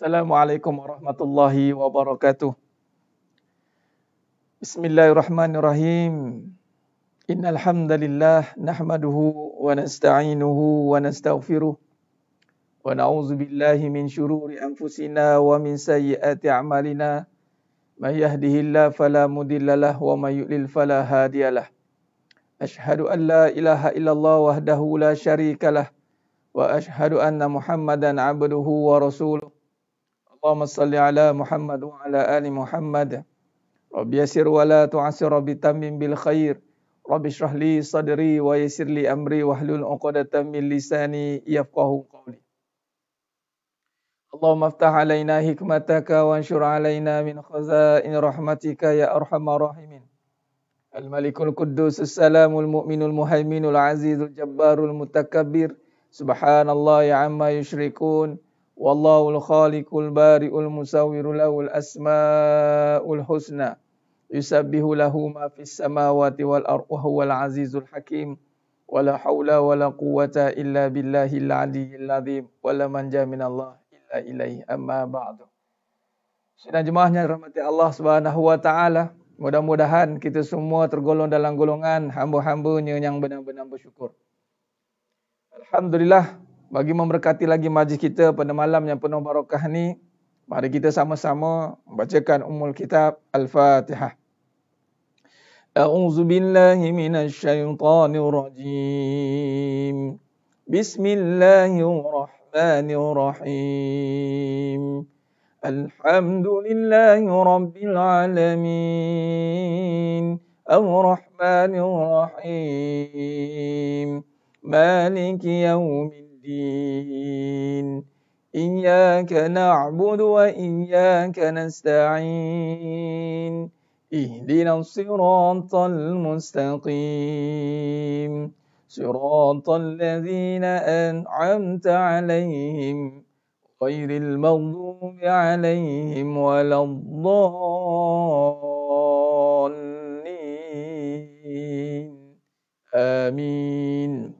Assalamualaikum warahmatullahi wabarakatuh. Bismillahirrahmanirrahim. Innal hamdalillah nahmaduhu wa nasta'inuhu wa nastaghfiruh wa na'udzu billahi min shururi anfusina wa min sayyiati a'malina. May yahdihillahu fala mudhillalah wa may yudlil fala hadiyalah. Asyhadu an la ilaha illallah wahdahu la syarikalah wa asyhadu anna Muhammadan 'abduhu wa rasuluh. Allahumma salli ala Muhammad wa ala ali Muhammad. Rabbi yassir wa la tu'assir, Rabbi tammim bil khair. Rabbi shrah li sadri wa yassir li amri wahlul 'uqdatam min lisani yafqahu qawli. Allahumma aftah alaina hikmataka wa anshur alaina min khazain rahmatika ya arhamar rahimin. Al-Malikul Quddus as-Salamul Mu'minul Muhaiminul Azizul Jabbarul Mutakabbir. Subhanallahi amma yusyrikun. Wallahul khaliqul bari'ul musawwirul lahul asma'ul husna. Yusabbihu lahu ma fis samawati wal ardi wa huwal azizul hakim. Wala haula wala quwwata illa billahil aliyyil azim. Wala manja minallah illa ilaihi amma ba'du. Sidang jemaahnya rahmati Allah Subhanahu wa taala. Mudah-mudahan kita semua tergolong dalam golongan hamba-hambanya yang benar-benar bersyukur. Alhamdulillah, bagi memberkati lagi majlis kita pada malam yang penuh barakah ni, mari kita sama-sama membacakan Ummul Kitab Al-Fatihah. A'udzu billahi minasy syaithanir rajim. Bismillahirrahmanirrahim. Alhamdulillahi rabbil alamin. Ar-Rahmanir Rahim. Maliki yaumiddin. Iyyaka na'budu wa iyyaka nasta'in. Ihdinas siratal mustaqim. Siratal ladzina an'amta 'alaihim ghairil maghdubi 'alaihim waladdallin. Amin.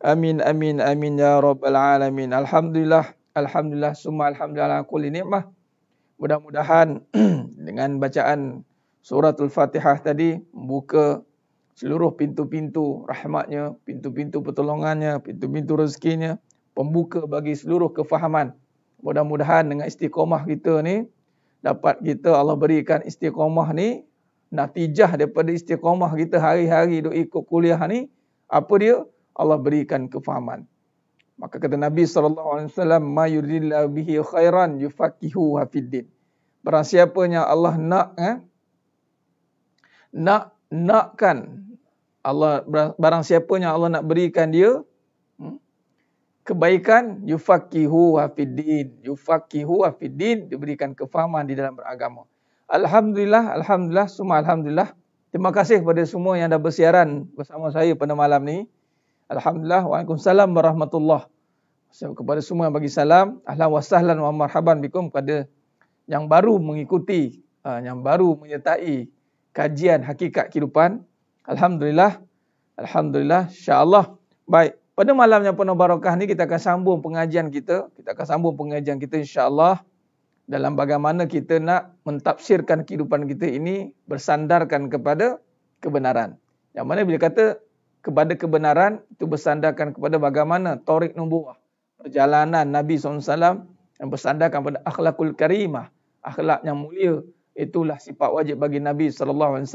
Amin, amin, amin ya rabbal alamin. Alhamdulillah, alhamdulillah, summa alhamdulillah kulli nikmah. Mudah-mudahan dengan bacaan suratul Fatihah tadi membuka seluruh pintu-pintu rahmatnya, pintu-pintu pertolongannya, pintu-pintu rezekinya, pembuka bagi seluruh kefahaman. Mudah-mudahan dengan istiqamah kita ni, dapat kita Allah berikan istiqamah ni, natijah daripada istiqamah kita hari-hari duk ikut kuliah ni, apa dia? Allah berikan kefahaman. Maka kata Nabi SAW, ma yuridillahu bihi khairan yufaqihuhu fiddin. Barang siapa yang Allah nakkan Allah, barang siapa yang Allah nak berikan dia kebaikan, yufaqihuhu fiddin. Yufaqihuhu fiddin, diberikan kefahaman di dalam beragama. Alhamdulillah, alhamdulillah, summa alhamdulillah. Terima kasih kepada semua yang dah bersiaran bersama saya pada malam ni. Alhamdulillah, waalaikumsalam warahmatullahi. Kepada semua yang bagi salam, ahlan wa sahlan wa marhaban bikum, kepada yang baru mengikuti, yang baru menyertai kajian hakikat kehidupan. Alhamdulillah, alhamdulillah, insya-Allah. Baik, pada malam yang penuh barakah ni kita akan sambung pengajian kita. Kita akan sambung pengajian kita insya-Allah dalam bagaimana kita nak mentafsirkan kehidupan kita ini bersandarkan kepada kebenaran. Yang mana bila kata kepada kebenaran, itu bersandarkan kepada bagaimana tariq nubuwah, perjalanan Nabi SAW yang bersandarkan pada akhlakul karimah, akhlak yang mulia. Itulah sifat wajib bagi Nabi SAW.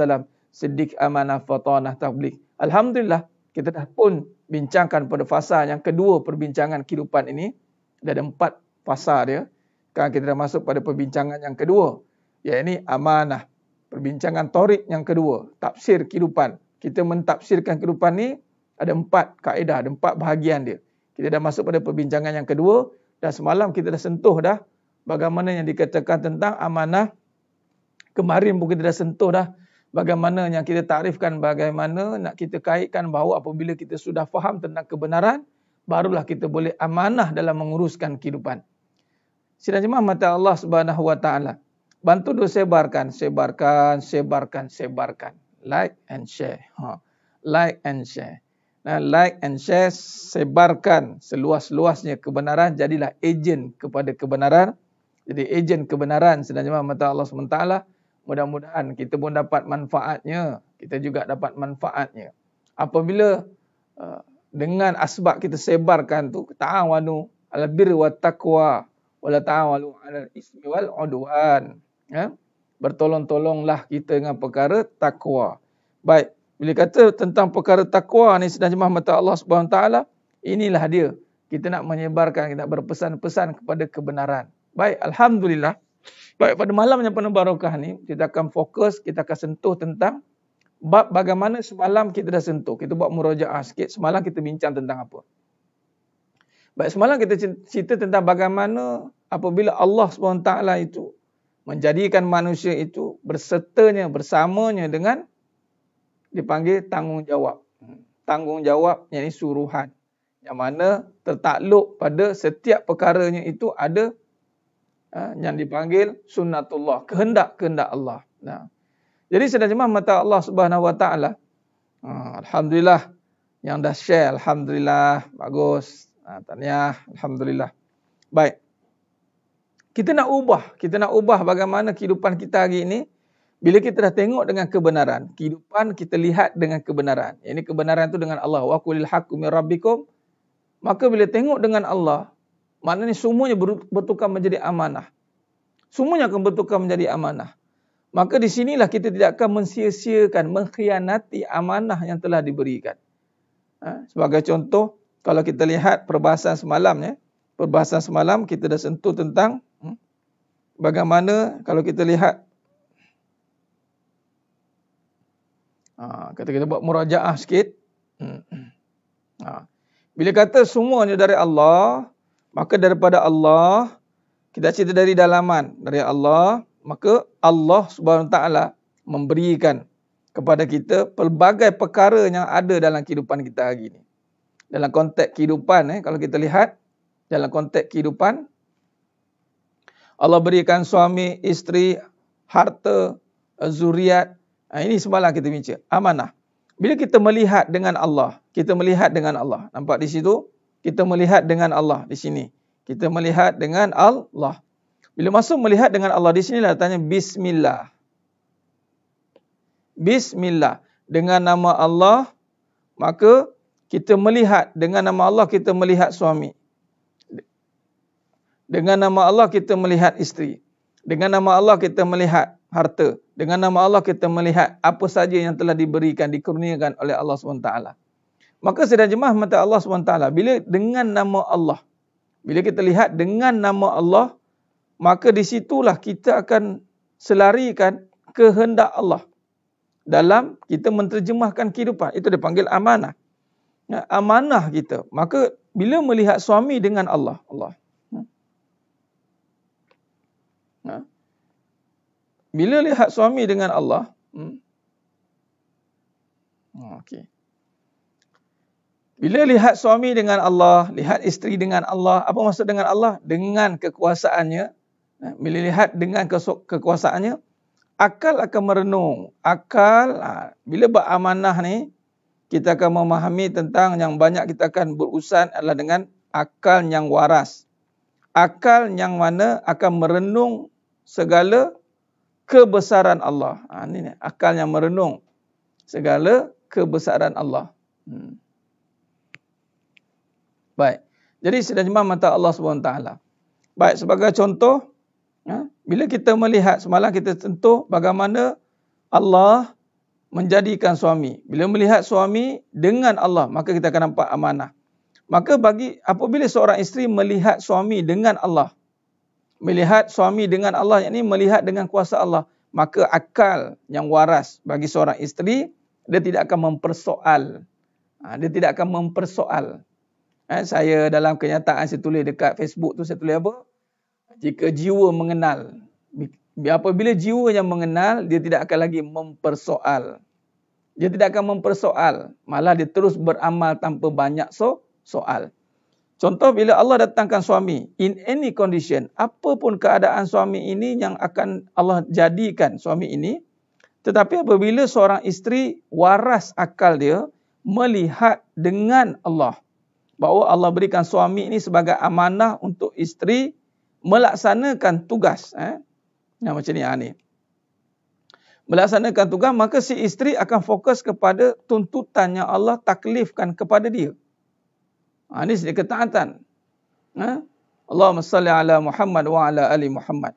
Siddiq, amanah, fatanah, tabligh. Alhamdulillah, kita dah pun bincangkan pada fasa yang kedua perbincangan kehidupan ini. Ada 4 fasa dia. Sekarang kita dah masuk pada perbincangan yang kedua, iaitu amanah. Perbincangan tariq yang kedua, tafsir kehidupan. Kita mentafsirkan kehidupan ni ada 4 kaedah, ada 4 bahagian dia. Kita dah masuk pada perbincangan yang kedua, dan semalam kita dah sentuh dah bagaimana yang dikatakan tentang amanah. Kemarin pun kita dah sentuh dah bagaimana yang kita takrifkan, bagaimana nak kita kaitkan bahawa apabila kita sudah faham tentang kebenaran, barulah kita boleh amanah dalam menguruskan kehidupan. Sidang jemaah mata Allah Subhanahu wa taala, bantu doa sebarkan. Like and share. Like and share. Nah, like and share, sebarkan seluas-luasnya kebenaran, jadilah ejen kepada kebenaran. jadi ejen kebenaran sedang jemaah mata Allah SWT. Mudah-mudahan kita pun dapat manfaatnya, kita juga dapat manfaatnya. Apabila dengan asbab kita sebarkan tu, ta'awanu 'alal birri wat taqwa wa la ta'awanu 'alal ismi wal 'udwan. Ya? Bertolong-tolonglah kita dengan perkara takwa. Baik, bila kata tentang perkara takwa ni sedang jemaah mata Allah SWT, inilah dia. Kita nak menyebarkan, kita nak berpesan-pesan kepada kebenaran. Baik, alhamdulillah. Baik, pada malam yang penuh barakah ni, kita akan fokus, kita akan sentuh tentang bab bagaimana semalam kita dah sentuh. Kita buat murajaah sikit. Semalam kita bincang tentang apa? Baik, semalam kita cerita tentang bagaimana apabila Allah SWT itu menjadikan manusia itu bersertanya, bersamanya dengan dipanggil tanggungjawab. Tanggungjawab yakni suruhan. Yang mana tertakluk pada setiap perkaranya itu ada yang dipanggil sunnatullah, kehendak-kehendak Allah. Nah, jadi sedang jemaah mata Allah Subhanahu Wa Taala. Alhamdulillah yang dah share, alhamdulillah, bagus. Tahniah, alhamdulillah. Baik. Kita nak ubah bagaimana kehidupan kita hari ini bila kita dah tengok dengan kebenaran. Kehidupan kita lihat dengan kebenaran. Ini kebenaran itu dengan Allah. Wa qulil haqqu mir rabbikum. Maka bila tengok dengan Allah, maknanya semuanya bertukar menjadi amanah. Semuanya akan bertukar menjadi amanah. Maka di sinilah kita tidak akan mensia-siakan, mengkhianati amanah yang telah diberikan. Sebagai contoh, kalau kita lihat perbahasan semalam, perbahasan semalam kita dah sentuh tentang bagaimana kalau kita lihat, kata kita buat murajaah sikit. Bila kata semuanya dari Allah, maka daripada Allah, kita cerita dari dalaman, dari Allah, maka Allah Subhanahu Wa Taala memberikan kepada kita pelbagai perkara yang ada dalam kehidupan kita hari ini. Dalam konteks kehidupan, kalau kita lihat, dalam konteks kehidupan, Allah berikan suami, isteri, harta, zuriat. Ini semalam kita bincang, amanah. Bila kita melihat dengan Allah, kita melihat dengan Allah. Nampak di situ? Kita melihat dengan Allah di sini. Kita melihat dengan Allah. Bila masuk melihat dengan Allah, di sinilah tanya bismillah. Bismillah. Dengan nama Allah, maka kita melihat. Dengan nama Allah, kita melihat suami. Dengan nama Allah, kita melihat isteri. Dengan nama Allah, kita melihat harta. Dengan nama Allah, kita melihat apa saja yang telah diberikan, dikurniakan oleh Allah SWT. Maka sedang jemaah mata Allah SWT, bila dengan nama Allah, bila kita lihat dengan nama Allah, maka di situlah kita akan selarikan kehendak Allah dalam kita menterjemahkan kehidupan. Itu dipanggil amanah. Amanah kita. Maka bila melihat suami dengan Allah, bila lihat suami dengan Allah, okey. Bila lihat suami dengan Allah, lihat isteri dengan Allah, apa maksud dengan Allah? Dengan kekuasaannya. Bila lihat dengan kekuasaannya, akal akan merenung. Akal, bila beramanah ni, kita akan memahami tentang yang banyak kita akan berurusan adalah dengan akal yang waras. Akal yang mana akan merenung segala kebesaran Allah. Ini akal yang merenung segala kebesaran Allah. Baik. Jadi sedang jemaah mata Allah SWT. Baik, sebagai contoh, bila kita melihat, semalam kita sentuh bagaimana Allah menjadikan suami. Bila melihat suami dengan Allah, maka kita akan nampak amanah. Maka apabila seorang isteri melihat suami dengan Allah, melihat suami dengan Allah, yakni melihat dengan kuasa Allah, maka akal yang waras bagi seorang isteri, dia tidak akan mempersoal. Dia tidak akan mempersoal. Saya dalam kenyataan saya tulis dekat Facebook tu, saya tulis apa? Jika jiwa mengenal. Apabila jiwa yang mengenal, dia tidak akan lagi mempersoal. Dia tidak akan mempersoal. Malah dia terus beramal tanpa banyak soal. Contoh, bila Allah datangkan suami, in any condition, apapun keadaan suami ini yang akan Allah jadikan suami ini, tetapi apabila seorang isteri waras akal dia, melihat dengan Allah, bahawa Allah berikan suami ini sebagai amanah untuk isteri melaksanakan tugas. Yang macam ni. Melaksanakan tugas, maka si isteri akan fokus kepada tuntutan yang Allah taklifkan kepada dia. Ini sedikit ketaatan. Allahumma salli ala Muhammad wa ala ali Muhammad.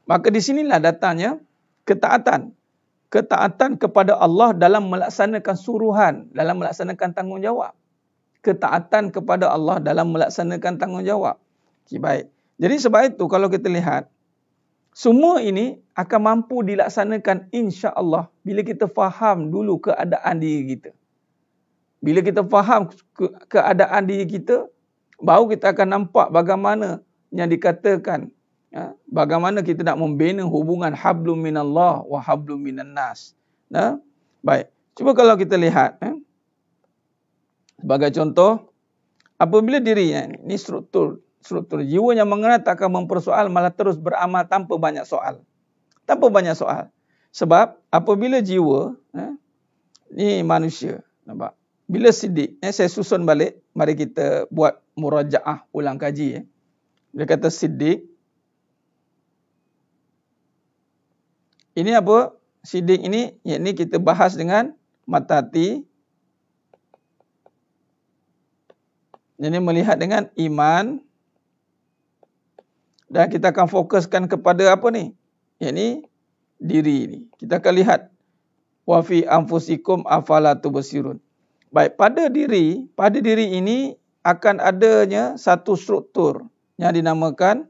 Maka di sinilah datangnya ketaatan. Ketaatan kepada Allah dalam melaksanakan suruhan, dalam melaksanakan tanggungjawab. Ketaatan kepada Allah dalam melaksanakan tanggungjawab. Okay, baik. Jadi sebab itu kalau kita lihat, semua ini akan mampu dilaksanakan insya-Allah bila kita faham dulu keadaan diri kita. Bila kita faham keadaan diri kita, baru kita akan nampak bagaimana yang dikatakan, bagaimana kita nak membina hubungan hablum minallah wa hablum minan nas. Baik. Cuba kalau kita lihat, sebagai contoh, apabila diri ini struktur jiwa yang mengenal tak akan mempersoal, malah terus beramal tanpa banyak soal. Tanpa banyak soal. Sebab apabila jiwa, ni manusia, nampak? Bila siddiq, saya susun balik, mari kita buat murajaah, ulang kaji. Dia kata siddiq. Ini apa? Siddiq ini, yakni kita bahas dengan mata hati. Jadi melihat dengan iman. Dan kita akan fokuskan kepada apa ni? Yakni diri ni. Kita akan lihat wa fi anfusikum afala tubsirun. Baik, pada diri ini akan adanya satu struktur yang dinamakan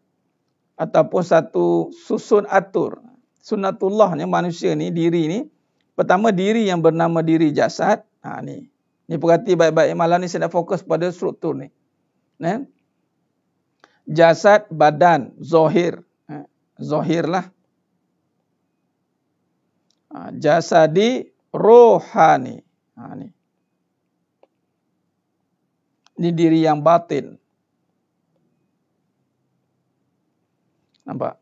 ataupun satu susun atur. Sunnatullahnya manusia ni, diri ni. Pertama, diri yang bernama diri jasad. Ni perhati baik-baik. Malam ni saya nak fokus pada struktur ni. Jasad, badan, zohir. Zohir lah. Jasadi, rohani. Ni. Ini diri yang batin. Nampak?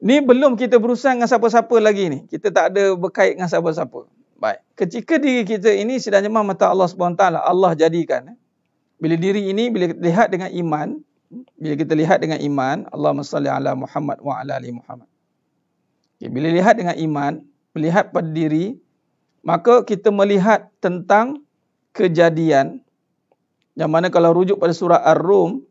Ni belum kita berusaha dengan siapa-siapa lagi ni. Kita tak ada berkait dengan siapa-siapa. Baik. Ketika diri kita ini sedang jemah mata Allah SWT, Allah jadikan. Bila diri ini, bila kita lihat dengan iman, Allahumma salli ala Muhammad wa ala ali Muhammad. Okay, bila lihat dengan iman, melihat pada diri, maka kita melihat tentang kejadian. Yang mana kalau rujuk pada surah Ar-Rum,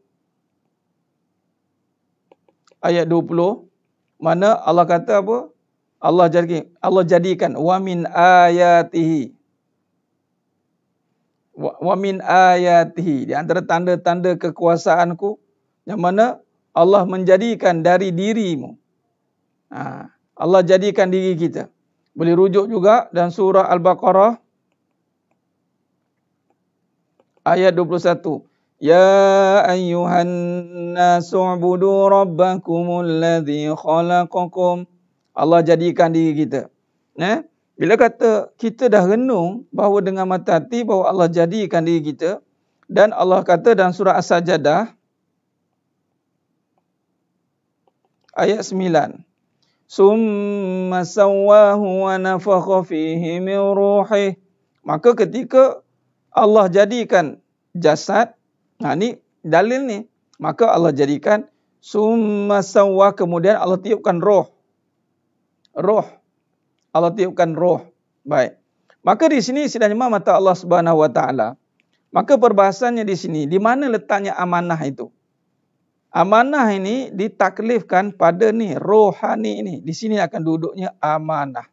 ayat 20, mana Allah kata apa? Allah jadikan wa min ayatihi. Wa min ayatihi. Di antara tanda-tanda kekuasaanku, yang mana Allah menjadikan dari dirimu. Allah jadikan diri kita. Boleh rujuk juga dalam surah Al-Baqarah ayat 21. Ya ayyuhan nasu ubudu rabbakumul ladzi khalaqakum. Allah jadikan diri kita. Bila kata kita dah renung bahawa dengan mata hati bahawa Allah jadikan diri kita, dan Allah kata dalam surah As-Sajdah ayat 9. Summa sawwahu wa nafakha fihi min ruhih. Maka ketika Allah jadikan jasad, ni dalil ni, maka Allah jadikan summa sawwa, kemudian Allah tiupkan roh. Allah tiupkan roh. Baik. Maka di sini sedang jemaah mata Allah Subhanahu wa taala. Maka perbahasannya di sini, di mana letaknya amanah itu? Amanah ini ditaklifkan pada ni rohani ini. Di sini akan duduknya amanah.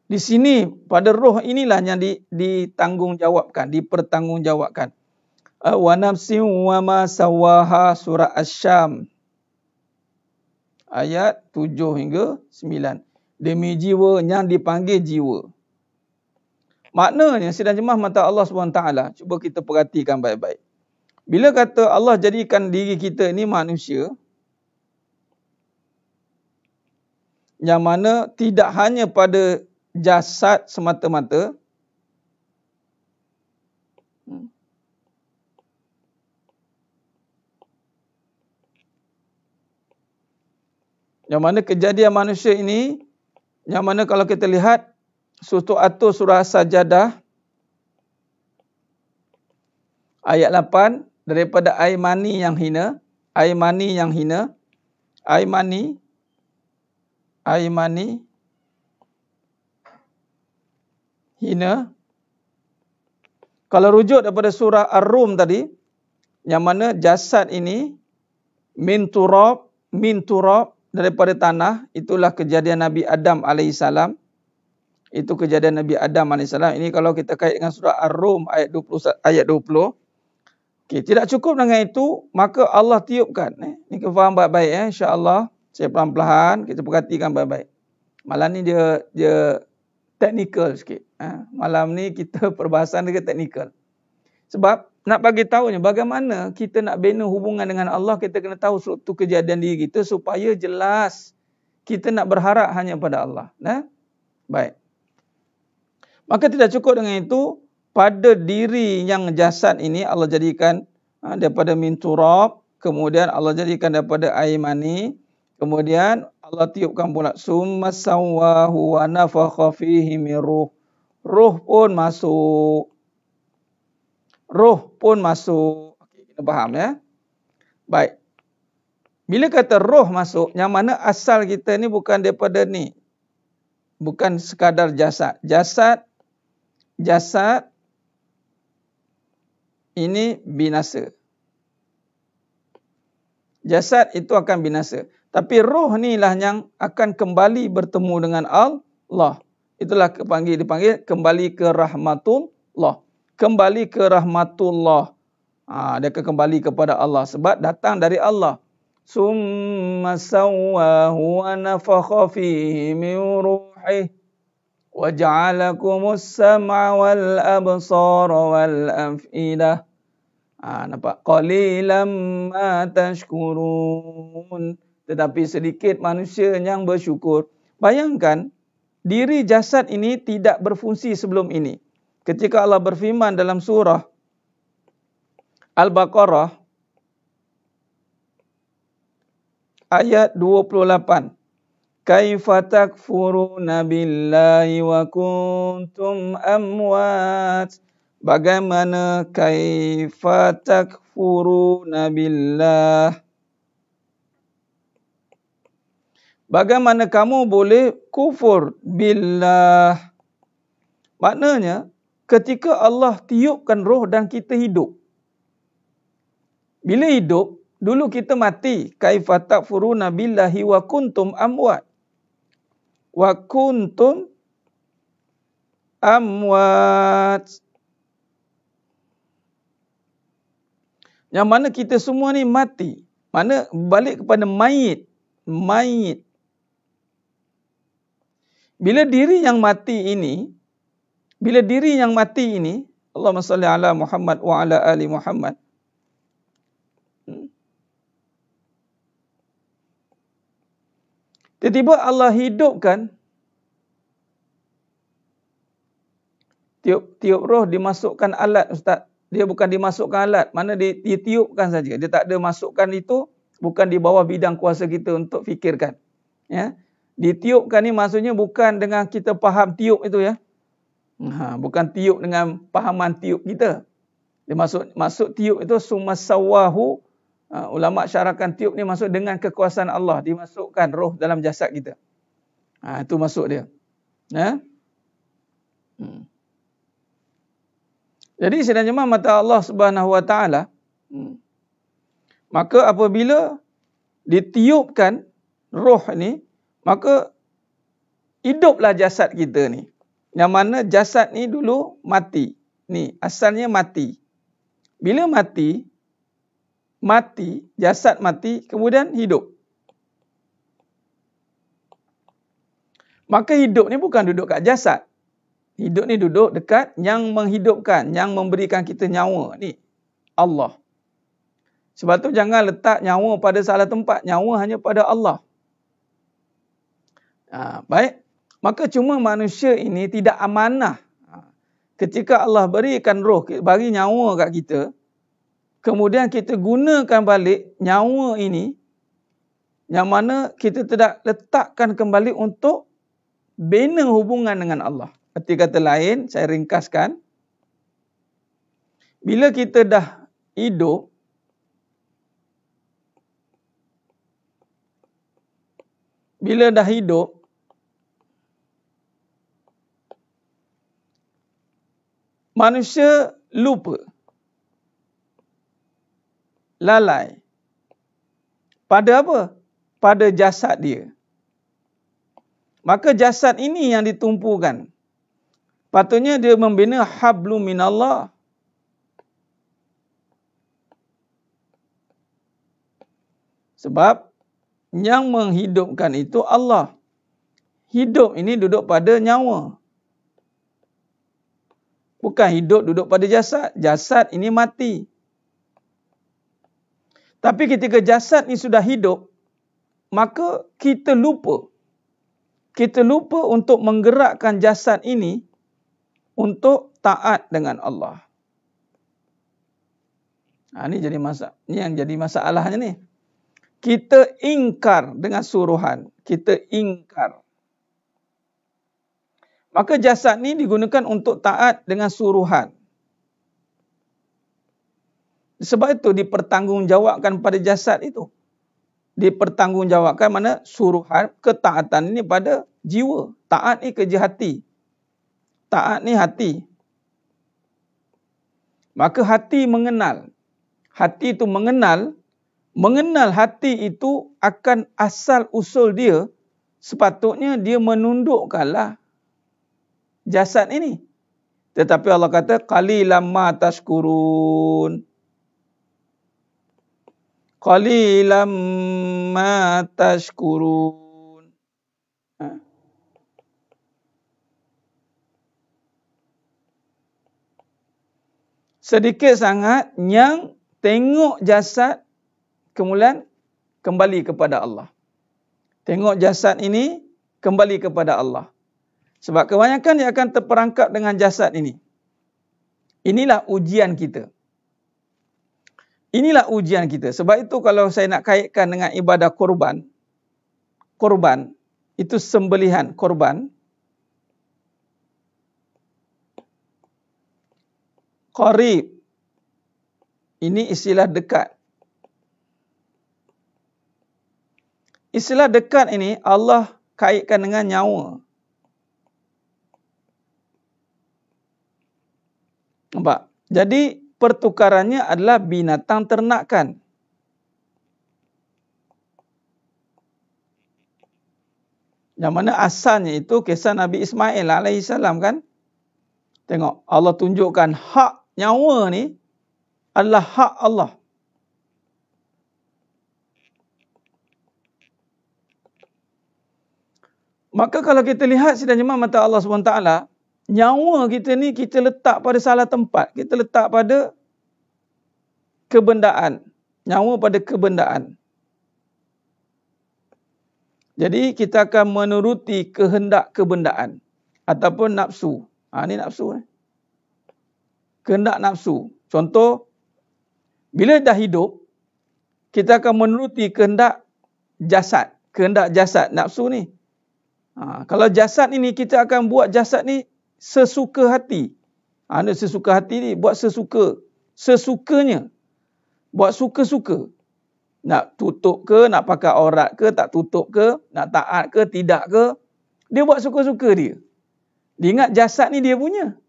Di sini pada roh inilah yang ditanggungjawabkan, dipertanggungjawabkan. Wa nafsin wa ma sawaha, surah Asy-Syam ayat 7 hingga 9. Demi jiwa yang dipanggil jiwa. Maknanya sedang jemaah mata Allah SWT, cuba kita perhatikan baik-baik. Bila kata Allah jadikan diri kita ini manusia, yang mana tidak hanya pada jasad semata-mata, yang mana kejadian manusia ini, yang mana kalau kita lihat surah Sajdah ayat 8, daripada air mani yang hina, air mani yang hina, air mani hina. Kalau rujuk daripada surah Ar-Rum tadi, yang mana jasad ini min turab daripada tanah, itulah kejadian Nabi Adam alaihissalam. Itu kejadian Nabi Adam alaihissalam. Ini kalau kita kait dengan surah Ar-Rum ayat 20. Okey, tidak cukup dengan itu, maka Allah tiupkan. Ini kita faham baik-baik insya-Allah. Saya pelan-pelan kita perhatikan baik-baik. Malam ni dia teknikal sikit. Malam ni kita perbahasan dia teknikal. Sebab nak bagi tahunya bagaimana kita nak bina hubungan dengan Allah, kita kena tahu suatu kejadian diri kita supaya jelas kita nak berharap hanya pada Allah. Baik. Maka tidak cukup dengan itu, pada diri yang jasad ini Allah jadikan daripada min turab, kemudian Allah jadikan daripada air mani, kemudian Allah tiupkan pula summa sawwahu wa nafakha fihi min ruh. Ruh pun masuk. Okey, kita faham ya. Baik. Bila kata roh masuk, yang mana asal kita ni bukan daripada ni. Bukan sekadar jasad. Jasad ini binasa. Jasad itu akan binasa. Tapi roh ni lah yang akan kembali bertemu dengan Allah. Itulah dipanggil kembali ke rahmatullah. Kembali ke rahmatullah. Dia akan kembali kepada Allah sebab datang dari Allah. Summa sawwahu wa nafakha fihi min ruhihi wa ja'alakumus sam'a wal absara wal af'idah. Nampak? Qalilan ma tashkurun. Tetapi sedikit manusia yang bersyukur. Bayangkan, diri jasad ini tidak berfungsi sebelum ini. Ketika Allah berfirman dalam surah Al-Baqarah ayat 28. Kaifa takfuruna billahi wa kuntum amwat. Bagaimana kaifa takfuruna billah. Bagaimana kamu boleh kufur billah. Maknanya ketika Allah tiupkan roh dan kita hidup. Bila hidup, dulu kita mati. Kaifa takfuruna billahi wa kuntum amwat. Wa kuntum amwat. Yang mana kita semua ni mati. Mana balik kepada mayit. Bila diri yang mati ini, Allahumma salli ala Muhammad wa ala ali Muhammad. Tiba-tiba Allah hidupkan, tiup roh dimasukkan alat, Ustaz. Dia bukan dimasukkan alat, mana ditiupkan saja. Dia tak ada masukkan itu, bukan di bawah bidang kuasa kita untuk fikirkan. Ya. Ditiupkan ni maksudnya bukan dengan kita faham tiup itu ya. Bukan tiup dengan pahaman tiup kita. Dia maksud tiup itu summa sawwahu. Ulama syarahkan tiup ni maksud dengan kekuasaan Allah. Dimasukkan roh dalam jasad kita. Itu maksud dia. Ya? Jadi sebenarnya mata Allah Subhanahu Wa Taala. Maka apabila ditiupkan roh ni, maka hiduplah jasad kita ni. Yang mana jasad ni dulu mati. Ni asalnya mati. Bila mati, jasad mati, kemudian hidup. Maka hidup ni bukan duduk kat jasad. Hidup ni duduk dekat yang menghidupkan, yang memberikan kita nyawa ni, Allah. Sebab tu jangan letak nyawa pada salah tempat. Nyawa hanya pada Allah. Baik. Maka cuma manusia ini tidak amanah. Ketika Allah berikan roh, bagi nyawa kat kita, kemudian kita gunakan balik nyawa ini, yang mana kita tidak letakkan kembali untuk bina hubungan dengan Allah. Arti kata lain, saya ringkaskan. Bila kita dah hidup, bila dah hidup, manusia lupa, lalai. Pada apa? Pada jasad dia. Maka jasad ini yang ditumpukan. Patutnya dia membina hablum minallah. Sebab yang menghidupkan itu Allah. Hidup ini duduk pada nyawa. Bukan hidup duduk pada jasad. Jasad ini mati. Tapi ketika jasad ini sudah hidup, maka kita lupa. Kita lupa untuk menggerakkan jasad ini untuk taat dengan Allah. Ini yang jadi masalahnya ni. Kita ingkar dengan suruhan. Kita ingkar. Maka jasad ni digunakan untuk taat dengan suruhan. Sebab itu dipertanggungjawabkan pada jasad itu. Dipertanggungjawabkan mana suruhan, ketaatan ini pada jiwa. Taat ni kerja hati. Taat ni hati. Maka hati mengenal. Hati itu mengenal hati itu akan asal usul dia, sepatutnya dia menundukkanlah jasad ini. Tetapi Allah kata, qalilan ma tashkurun. Qalilan ma tashkurun. Sedikit sangat yang tengok jasad, kemudian kembali kepada Allah. Tengok jasad ini, kembali kepada Allah. Sebab kebanyakan dia akan terperangkap dengan jasad ini. Inilah ujian kita. Inilah ujian kita. Sebab itu kalau saya nak kaitkan dengan ibadah korban, itu sembelihan korban. Qarib, ini istilah dekat. Istilah dekat ini Allah kaitkan dengan nyawa. Nampak? Jadi pertukarannya adalah binatang ternakan. Yang mana asalnya itu kisah Nabi Ismail alaihissalam kan? Tengok, Allah tunjukkan hak nyawa ni adalah hak Allah. Maka kalau kita lihat sidang jemaah mata Allah SWT, nyawa kita ni kita letak pada salah tempat. Kita letak pada kebendaan. Nyawa pada kebendaan. Jadi kita akan menuruti kehendak kebendaan. Ataupun nafsu. Ini nafsu. Kehendak nafsu. Contoh, bila dah hidup, kita akan menuruti kehendak jasad. Kehendak jasad, nafsu ni. Kalau jasad ini, kita akan buat jasad ni sesuka hati. Sesuka hati ni, buat sesukanya. Buat suka-suka. Nak tutup ke, nak pakai aurat ke, tak tutup ke, nak taat ke, tidak ke. Dia buat suka-suka dia. Dia ingat jasad ni dia punya.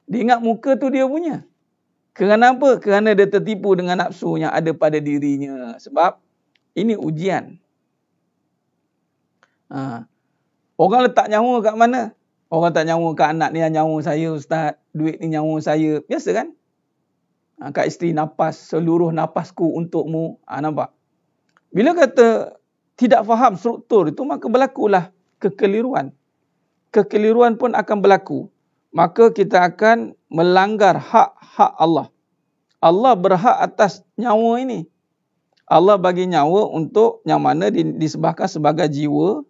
Dia ingat muka tu dia punya. Kerana apa? Kerana dia tertipu dengan nafsu yang ada pada dirinya. Sebab ini ujian. Orang letak nyawa kat mana? Orang tak nyawa kat anak ni, nyawa saya ustaz. Duit ni nyawa saya. Biasa kan? Kat isteri, nafas, seluruh nafasku untukmu. Nampak? Bila kata tidak faham struktur itu, maka berlakulah kekeliruan. Kekeliruan pun akan berlaku. Maka kita akan melanggar hak-hak Allah. Allah berhak atas nyawa ini. Allah bagi nyawa untuk yang mana disebahkan sebagai jiwa.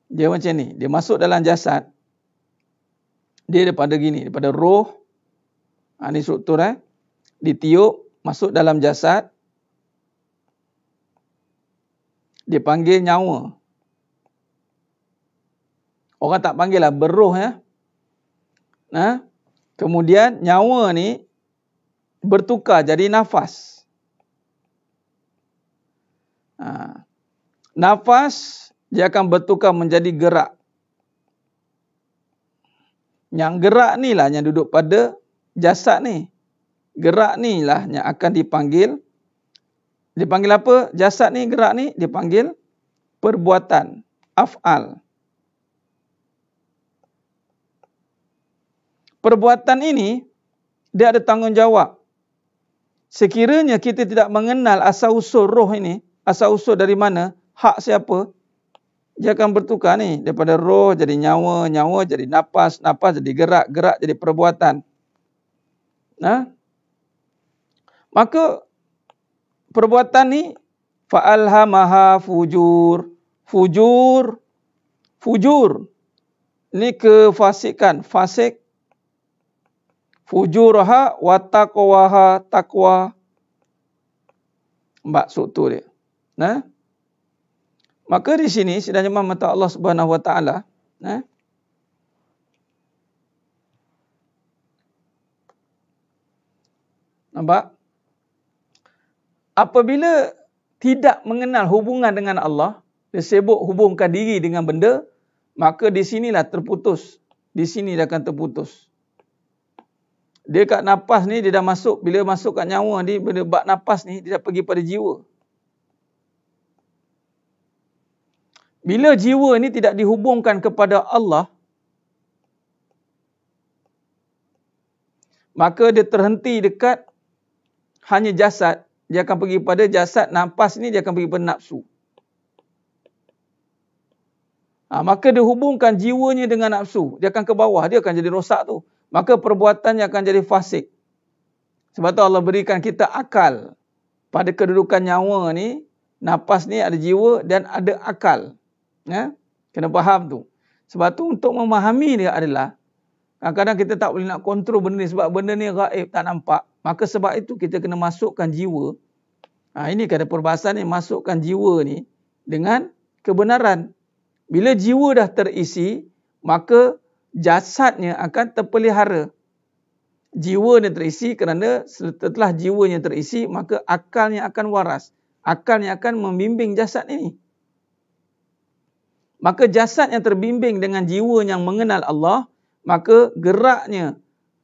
Dia macam ni. Dia masuk dalam jasad. Dia daripada gini. Daripada roh. Ini struktur. Ditiup. Masuk dalam jasad. Dia panggil nyawa. Orang tak panggil lah. Berroh ya. Kemudian nyawa ni bertukar jadi nafas. Nafas dia akan bertukar menjadi gerak. Yang gerak ni lah yang duduk pada jasad ni. Gerak ni lah yang akan dipanggil. Dipanggil apa? Jasad ni, gerak ni dipanggil perbuatan. Af'al. Perbuatan ini dia ada tanggungjawab. Sekiranya kita tidak mengenal asal-usul roh ini, asal-usul dari mana, hak siapa, dia akan bertukar ni. Daripada roh jadi nyawa, nyawa jadi nafas, nafas jadi gerak, gerak jadi perbuatan. Maka perbuatan ni fa'alhamaha fujur. Fujur. Ni kefasikan, fasik. Fujurha wa taqwaha, taqwa. Maksud tu dia. Maka di sini sedang jemaah mata Allah Subhanahu Wa Taala, nampak? Apabila tidak mengenal hubungan dengan Allah, dia sibuk hubungkan diri dengan benda, maka di sinilah terputus. Di sini dia akan terputus. Dia kat nafas ni, dia dah masuk. Bila masuk kat nyawa ni, bila bak nafas ni, dia dah pergi pada jiwa. Bila jiwa ni tidak dihubungkan kepada Allah, maka dia terhenti dekat hanya jasad. Dia akan pergi pada jasad, nafas ni dia akan pergi pada nafsu. Maka dia hubungkan jiwanya dengan nafsu. Dia akan ke bawah, dia akan jadi rosak tu. Maka perbuatannya akan jadi fasik. Sebab tu Allah berikan kita akal. Pada kedudukan nyawa ni, nafas ni ada jiwa dan ada akal. Kena faham tu. Sebab tu untuk memahami dia adalah, kadang-kadang kita tak boleh nak kontrol benda ni sebab benda ni gaib, tak nampak. Maka sebab itu kita kena masukkan jiwa. Ini kata perbahasan ni, masukkan jiwa ni dengan kebenaran. Bila jiwa dah terisi, maka jasadnya akan terpelihara. Jiwanya terisi, kerana setelah jiwanya terisi, maka akalnya akan waras. Akalnya akan membimbing jasad ini. Maka jasad yang terbimbing dengan jiwa yang mengenal Allah, maka geraknya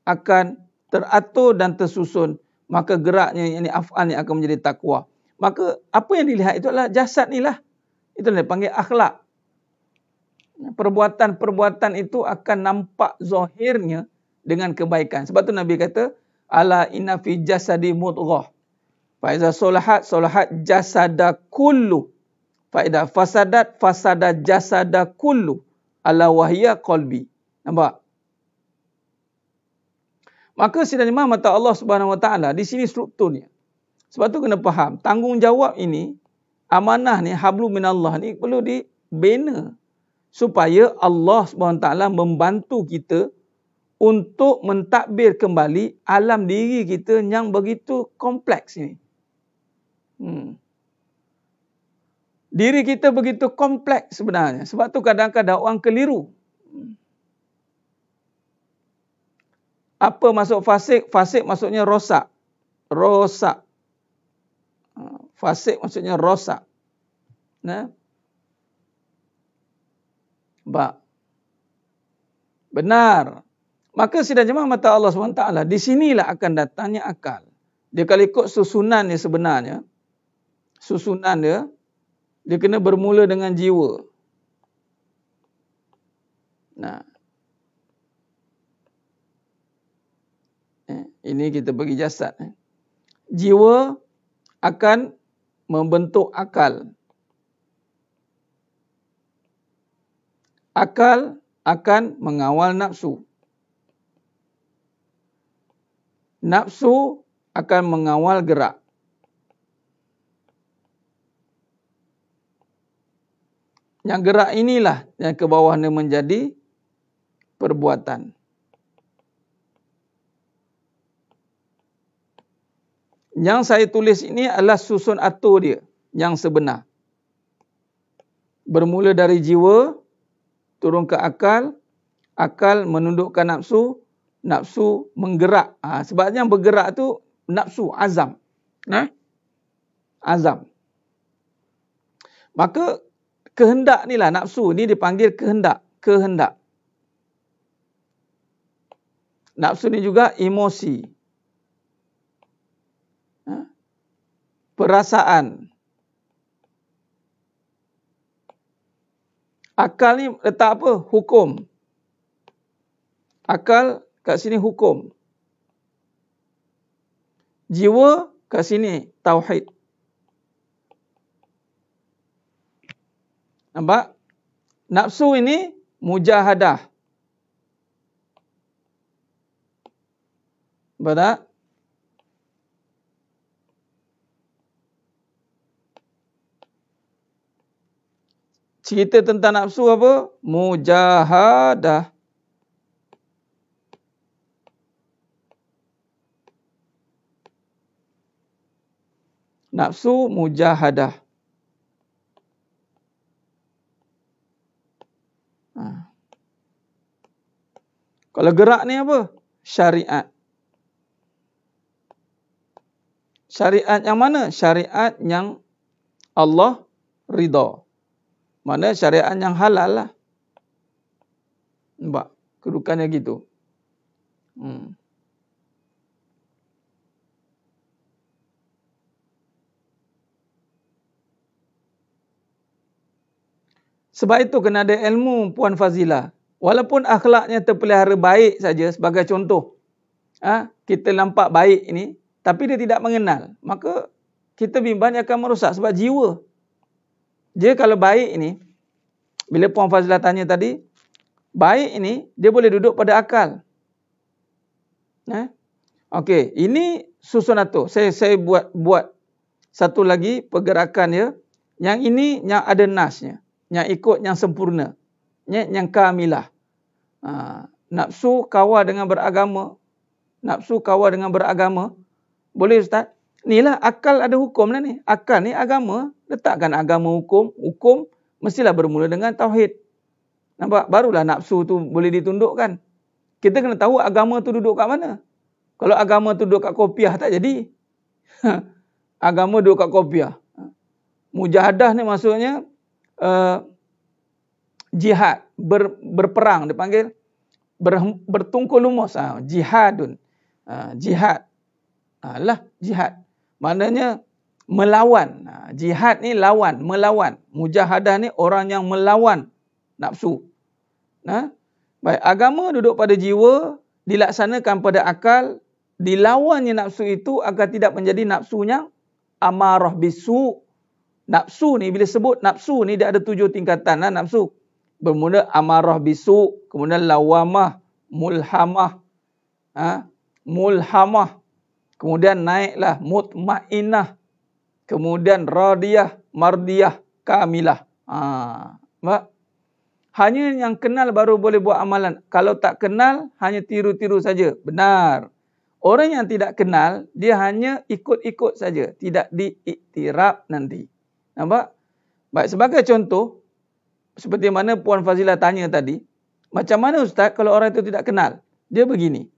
akan teratur dan tersusun. Maka geraknya, yang af'al ni akan menjadi takwa. Maka apa yang dilihat itu adalah jasad ni lah. Itu yang dipanggil akhlak. Perbuatan-perbuatan itu akan nampak zahirnya dengan kebaikan. Sebab tu Nabi kata, ala inna fi jasadi mudghah. Fa iza salahat salahat jasada kullu. Fa idza fasadat fasada jasada kullu. Ala wahya qalbi. Nampak? Maka sidang jemaah mata Allah Subhanahu Wa Taala, di sini strukturnya. Sebab tu kena faham, tanggungjawab ini, amanah ni, hablu minallah ni perlu dibina. Supaya Allah SWT membantu kita untuk mentadbir kembali alam diri kita yang begitu kompleks ini. Diri kita begitu kompleks sebenarnya. Sebab tu kadang-kadang orang keliru. Apa maksud fasik? Fasik maksudnya rosak. Rosak. Fasik maksudnya rosak. Benar. Maka sidang jemaah mata Allah SWT, di sinilah akan datangnya akal. Dia kalau ikut susunan dia sebenarnya, susunan dia kena bermula dengan jiwa. Ini kita bagi jasad. Jiwa akan membentuk akal. Akal akan mengawal nafsu. Nafsu akan mengawal gerak. Yang gerak inilah yang ke bawahnya menjadi perbuatan. Yang saya tulis ini adalah susun atur dia yang sebenar. Bermula dari jiwa, turun ke akal, akal menundukkan nafsu, nafsu menggerak. Sebab yang bergerak tu nafsu, azam. Azam. Maka kehendak ni lah, nafsu ni dipanggil kehendak. Kehendak. Nafsu ni juga emosi. Perasaan. Akal ni letak apa? Hukum. Akal kat sini hukum. Jiwa kat sini tauhid. Nampak? Nafsu ini mujahadah. Nampak tak? Cerita tentang nafsu apa? Mujahadah. Nafsu mujahadah. Kalau gerak ni apa? Syariat. Syariat yang mana? Syariat yang Allah ridha. Mana syariat yang halal lah. Nampak? Kedudukannya gitu. Sebab itu kena ada ilmu, Puan Fazila. Walaupun akhlaknya terpelihara baik saja sebagai contoh. Kita nampak baik ini, tapi dia tidak mengenal. Maka kita bimbang dia akan merosak sebab jiwa. Dia kalau baik ini, bila Puan Fazila tanya tadi, baik ini dia boleh duduk pada akal. Okey, ini susun atur. Saya buat satu lagi pergerakan dia. Yang ini yang ada nasnya, yang ikut yang sempurna, yang kamilah. Nafsu kawal dengan beragama. Nafsu kawal dengan beragama. Boleh Ustaz? Inilah akal ada hukum lah ni. Akal ni agama. Letakkan agama hukum. Hukum mestilah bermula dengan tauhid. Nampak? Barulah nafsu tu boleh ditundukkan. Kita kena tahu agama tu duduk kat mana. Kalau agama tu duduk kat kopiah tak jadi. Agama duduk kat kopiah. Mujahadah ni maksudnya jihad. Berperang. Dia panggil bertungkul lumus. Jihadun. Jihad. Jihad. Maknanya melawan. Jihad ni lawan, melawan. Mujahadah ni orang yang melawan nafsu. Baik, agama duduk pada jiwa, dilaksanakan pada akal, dilawannya nafsu itu agar tidak menjadi nafsu yang amarah bisu. Nafsu ni, bila sebut nafsu ni, dia ada 7 tingkatan nafsu. Bermula amarah bisu, kemudian lawamah, mulhamah, mulhamah. Kemudian naiklah mutmainnah. Kemudian radiyah, mardiyah, kamilah. Hanya yang kenal baru boleh buat amalan. Kalau tak kenal, hanya tiru-tiru saja. Benar. Orang yang tidak kenal, dia hanya ikut-ikut saja. Tidak diiktiraf nanti. Nampak? Baik, sebagai contoh, seperti mana Puan Fazila tanya tadi, macam mana Ustaz kalau orang itu tidak kenal? Dia begini.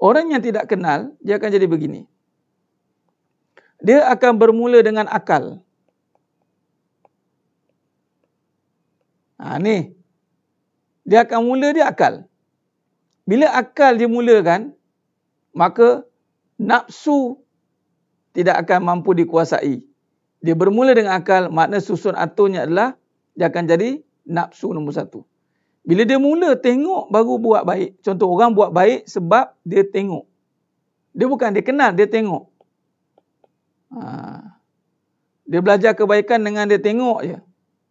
Orang yang tidak kenal, dia akan jadi begini. Dia akan bermula dengan akal. Ni. Dia akan mula dia akal. Bila akal dia mulakan, maka nafsu tidak akan mampu dikuasai. Dia bermula dengan akal, makna susun aturnya adalah dia akan jadi nafsu nombor 1. Bila dia mula tengok baru buat baik. Contoh orang buat baik sebab dia tengok. Dia bukan dia kenal, dia tengok. Dia belajar kebaikan dengan dia tengok je.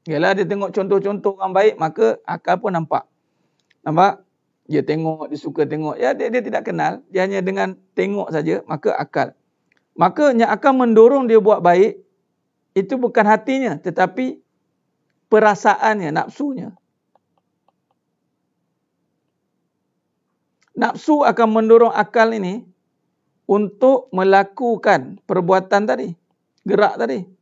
Yalah dia tengok contoh-contoh orang baik, maka akal pun nampak. Nampak? Dia tengok, dia suka tengok. Ya, dia tidak kenal. Dia hanya dengan tengok saja, maka akal. Maka yang akan mendorong dia buat baik, itu bukan hatinya, tetapi perasaannya, nafsunya. Nafsu akan mendorong akal ini untuk melakukan perbuatan tadi. Gerak tadi.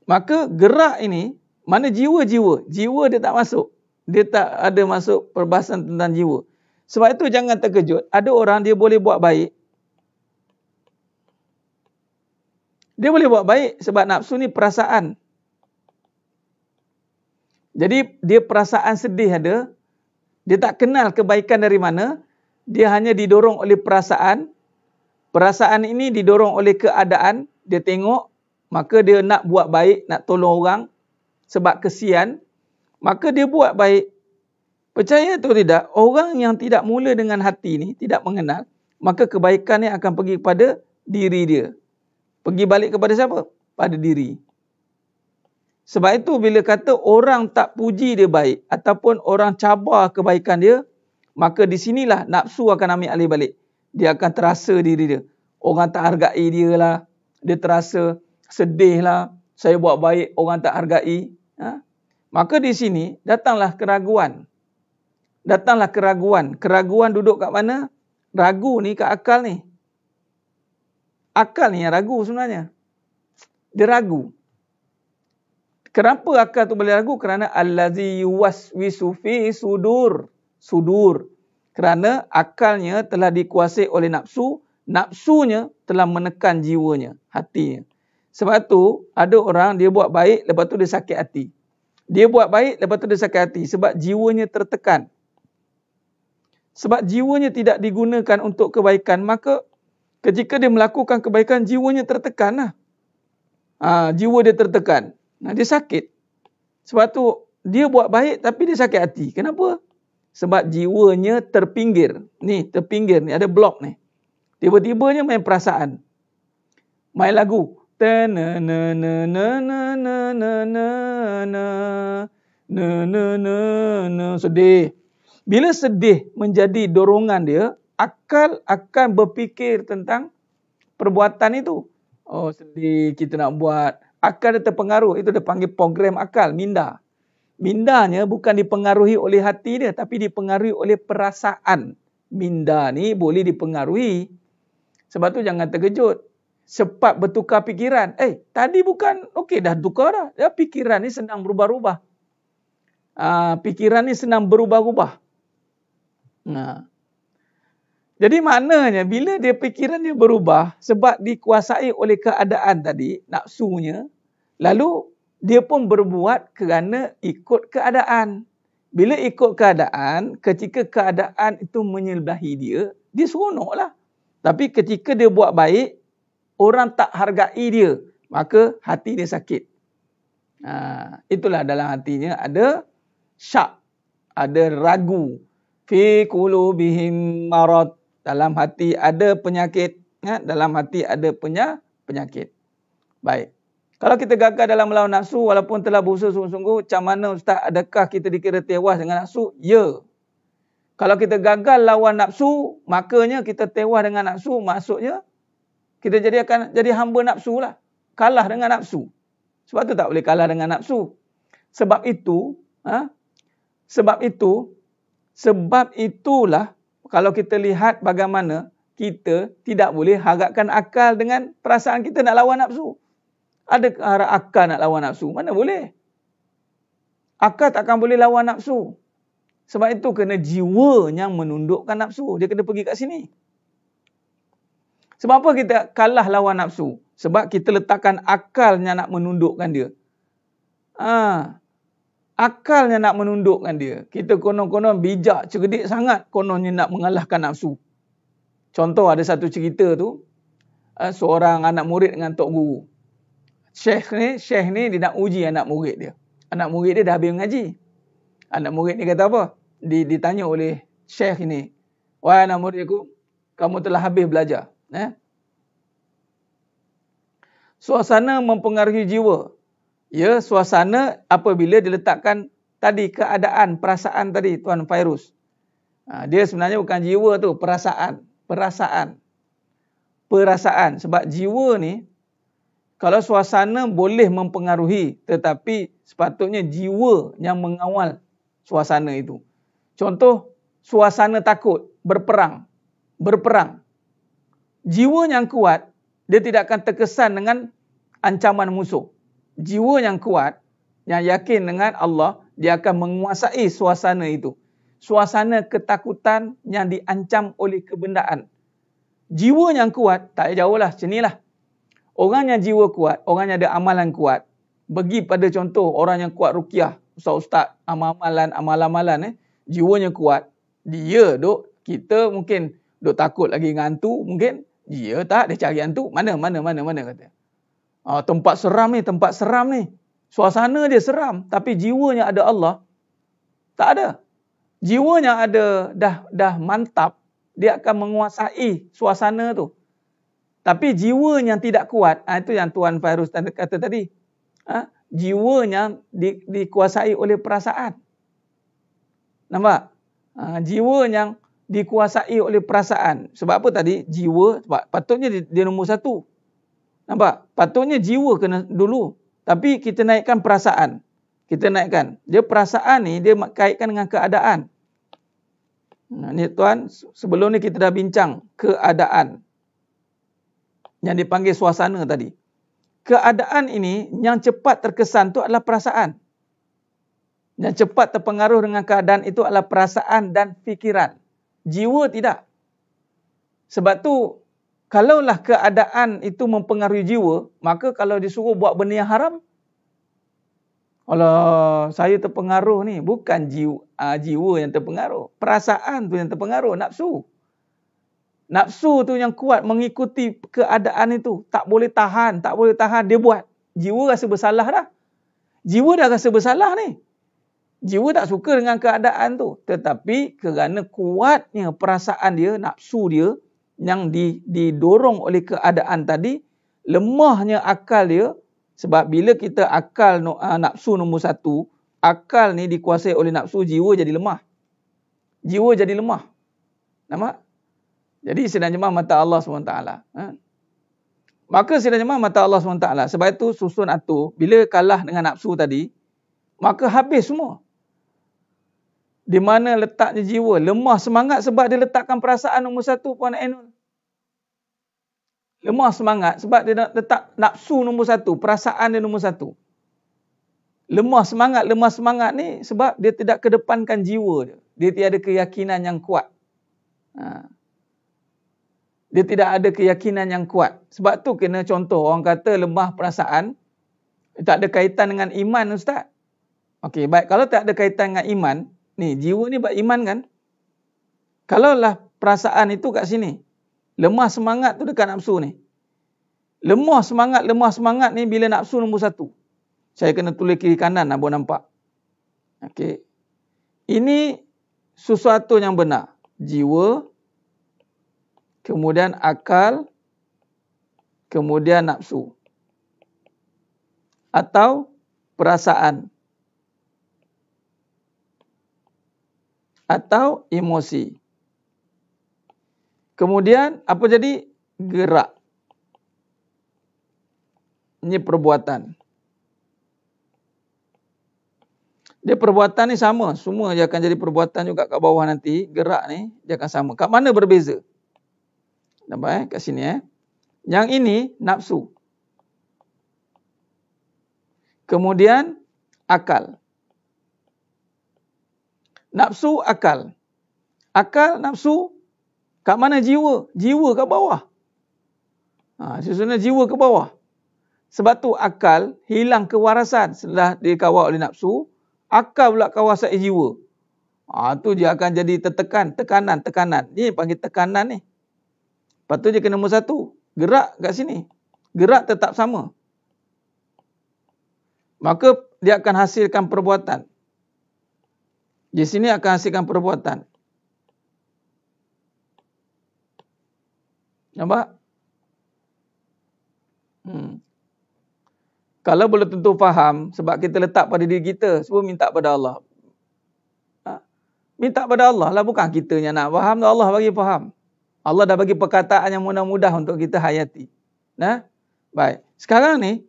Maka gerak ini, mana jiwa-jiwa? Jiwa dia tak masuk. Dia tak ada masuk perbahasan tentang jiwa. Sebab itu jangan terkejut. Ada orang dia boleh buat baik. Dia boleh buat baik sebab nafsu ni perasaan. Jadi dia perasaan sedih ada. Dia tak kenal kebaikan dari mana. Dia hanya didorong oleh perasaan. Perasaan ini didorong oleh keadaan. Dia tengok, maka dia nak buat baik, nak tolong orang sebab kesian. Maka dia buat baik. Percaya atau tidak, orang yang tidak mula dengan hati ni, tidak mengenal, maka kebaikan ni akan pergi kepada diri dia. Pergi balik kepada siapa? Pada diri. Sebab itu bila kata orang tak puji dia baik ataupun orang cabar kebaikan dia, maka di sinilah nafsu akan ambil alih balik. Dia akan terasa diri dia. Orang tak hargai dia lah. Dia terasa sedih lah. Saya buat baik, orang tak hargai. Maka di sini datanglah keraguan. Datanglah keraguan. Keraguan duduk kat mana? Ragu ni kat akal ni. Akal ni yang ragu sebenarnya. Dia ragu. Kenapa akal tu boleh ragu? Kerana allazi yuwaswisu fi sudur. Sudur. Kerana akalnya telah dikuasai oleh nafsu. Nafsunya telah menekan jiwanya, hatinya. Sebab tu ada orang dia buat baik, lepas tu dia sakit hati. Dia buat baik, lepas tu dia sakit hati. Sebab jiwanya tertekan. Sebab jiwanya tidak digunakan untuk kebaikan, maka ketika dia melakukan kebaikan, jiwanya tertekan lah. Jiwa dia tertekan. Dia sakit. Sebab tu dia buat baik tapi dia sakit hati. Kenapa? Sebab jiwanya terpinggir. Ni, terpinggir ni, ada blok ni. Tiba-tibanya main perasaan. Main lagu. Sedih. Bila sedih menjadi dorongan dia, akal akan berfikir tentang perbuatan itu. Oh, sedih kita nak buat. Akal dia terpengaruh. Itu dia panggil program akal, minda. Mindanya bukan dipengaruhi oleh hati dia, tapi dipengaruhi oleh perasaan. Minda ni boleh dipengaruhi. Sebab tu jangan terkejut. Cepat bertukar fikiran. Tadi bukan, okey dah tukar dah. Ya, fikiran ni senang berubah-ubah. Fikiran ni senang berubah-ubah. Jadi maknanya bila dia fikiran dia berubah sebab dikuasai oleh keadaan tadi, nafsunya, lalu dia pun berbuat kerana ikut keadaan. Bila ikut keadaan, ketika keadaan itu menyelbahi dia, dia seronoklah. Tapi ketika dia buat baik, orang tak hargai dia, maka hati dia sakit. Itulah dalam hatinya ada syak, ada ragu. Fi qulubihim marad. Dalam hati ada penyakit. Dalam hati ada penyakit. Baik. Kalau kita gagal dalam melawan nafsu, walaupun telah berusaha sungguh-sungguh, macam mana Ustaz, adakah kita dikira tewas dengan nafsu? Ya. Kalau kita gagal lawan nafsu, makanya kita tewas dengan nafsu, maksudnya kita akan jadi hamba nafsu lah. Kalah dengan nafsu. Sebab tu tak boleh kalah dengan nafsu. Sebab itulah kalau kita lihat bagaimana kita tidak boleh harapkan akal dengan perasaan kita nak lawan nafsu. Ada harap akal nak lawan nafsu? Mana boleh? Akal takkan boleh lawan nafsu. Sebab itu kena jiwa yang menundukkan nafsu. Dia kena pergi kat sini. Sebab apa kita kalah lawan nafsu? Sebab kita letakkan akalnya nak menundukkan dia. Akalnya nak menundukkan dia. Kita konon-konon bijak, cerdik sangat kononnya nak mengalahkan nafsu. Contoh ada satu cerita tu. Seorang anak murid dengan tok guru. Syekh ni dia nak uji anak murid dia. Anak murid dia dah habis mengaji. Anak murid ni kata apa? Ditanya oleh syekh ni. Wahai anak muridku, kamu telah habis belajar. Suasana mempengaruhi jiwa. Ya, suasana apabila diletakkan tadi keadaan, perasaan tadi Tuan Fairuz. Dia sebenarnya bukan jiwa tu, perasaan. Perasaan. Sebab jiwa ni, kalau suasana boleh mempengaruhi, tetapi sepatutnya jiwa yang mengawal suasana itu. Contoh, suasana takut, berperang. Jiwa yang kuat, dia tidak akan terkesan dengan ancaman musuh. Jiwa yang kuat, yang yakin dengan Allah, dia akan menguasai suasana itu. Suasana ketakutan yang diancam oleh kebendaan. Jiwa yang kuat, tak jauh lah, sinilah. Orang yang jiwa kuat, orang yang ada amalan kuat, bagi pada contoh orang yang kuat ruqyah, ustaz-ustaz, amalan-amalan, jiwanya kuat, dia kita mungkin takut lagi dengan hantu, mungkin dia tak, dia cari hantu, mana kata. Tempat seram ni, suasana dia seram, tapi jiwanya ada Allah, tak ada. Jiwanya ada, dah mantap, dia akan menguasai suasana tu. Tapi jiwanya tidak kuat, itu yang Tuan Fairuz kata tadi. Jiwanya dikuasai oleh perasaan. Nampak? Jiwa yang dikuasai oleh perasaan. Sebab apa tadi? Jiwa, sebab patutnya dia nombor satu. Nampak? Patutnya jiwa kena dulu. Tapi kita naikkan perasaan. Kita naikkan. Dia perasaan ni, dia kaitkan dengan keadaan. Ni tuan, sebelum ni kita dah bincang keadaan. Yang dipanggil suasana tadi. Keadaan ini yang cepat terkesan tu adalah perasaan. Yang cepat terpengaruh dengan keadaan itu adalah perasaan dan fikiran. Jiwa tidak. Sebab tu, kalaulah keadaan itu mempengaruhi jiwa, maka kalau disuruh buat benda yang haram, kalau saya terpengaruh ni, bukan jiwa yang terpengaruh. Perasaan tu yang terpengaruh, nafsu. Nafsu tu yang kuat mengikuti keadaan itu. Tak boleh tahan, dia buat. Jiwa rasa bersalah dah. Jiwa dah rasa bersalah ni. Jiwa tak suka dengan keadaan tu. Tetapi kerana kuatnya perasaan dia, nafsu dia, yang didorong oleh keadaan tadi, lemahnya akal dia. Sebab bila kita akal nafsu nombor satu, akal ni dikuasai oleh nafsu, jiwa jadi lemah. Jiwa jadi lemah. Nampak? Jadi sedang jemaah mata Allah SWT. Maka sedang jemaah mata Allah SWT. Sebab itu susun atur, bila kalah dengan nafsu tadi, maka habis semua. Di mana letaknya jiwa? Lemah semangat sebab dia letakkan perasaan nombor satu, Puan Ainul. Lemah semangat sebab dia letak nafsu nombor satu, perasaan dia nombor satu. Lemah semangat ni sebab dia tidak kedepankan jiwa dia. Dia tiada keyakinan yang kuat. Dia tidak ada keyakinan yang kuat. Sebab tu kena contoh, orang kata lemah perasaan, tak ada kaitan dengan iman, Ustaz. Okey, baik. Kalau tak ada kaitan dengan iman, ni jiwa ni beriman kan? Kalaulah perasaan itu kat sini, lemah semangat tu dekat nafsu ni. Lemah semangat ni bila nafsu nombor satu. Saya kena tulis kiri kanan, abang nampak. Okey. Ini sesuatu yang benar. Jiwa, kemudian akal, kemudian nafsu. Atau perasaan. Atau emosi. Kemudian apa jadi? Gerak. Ini perbuatan. Dia perbuatan ni sama. Semua dia akan jadi perbuatan juga kat bawah nanti. Gerak ni dia akan sama. Kat mana berbeza? Nampak kat sini Yang ini nafsu. Kemudian akal. Nafsu, akal. Akal, nafsu, kat mana jiwa? Jiwa kat bawah. Sebenarnya jiwa ke bawah. Sebab tu akal hilang kewarasan setelah dikawal oleh nafsu. Akal pula kawasan jiwa. Tu dia akan jadi tertekan, tekanan. Ni panggil tekanan ni. Lepas tu dia kena nombor satu. Gerak kat sini. Gerak tetap sama. Maka dia akan hasilkan perbuatan. Di sini akan hasilkan perbuatan. Nampak? Kalau belum tentu faham, sebab kita letak pada diri kita, sebab minta pada Allah. Minta pada Allah lah, bukan kita yang nak faham, Allah bagi faham. Allah dah bagi perkataan yang mudah-mudah untuk kita hayati. Baik. Sekarang ni,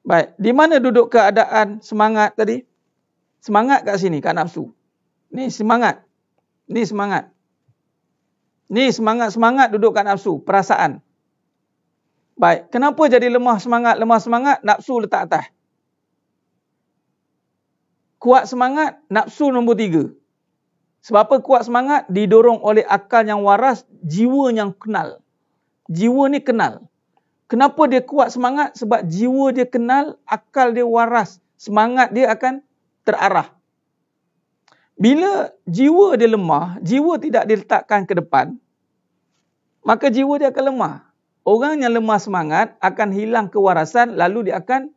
baik, di mana duduk keadaan semangat tadi? Semangat kat sini, kat nafsu. Ni semangat. Ni semangat. Ni semangat duduk kat nafsu, perasaan. Baik, kenapa jadi lemah semangat, nafsu letak atas. Kuat semangat, nafsu nombor 3. Sebab apa kuat semangat? Didorong oleh akal yang waras, jiwa yang kenal. Jiwa ni kenal. Kenapa dia kuat semangat? Sebab jiwa dia kenal, akal dia waras. Semangat dia akan terarah. Bila jiwa dia lemah, jiwa tidak diletakkan ke depan, maka jiwa dia akan lemah. Orang yang lemah semangat akan hilang kewarasan, lalu dia akan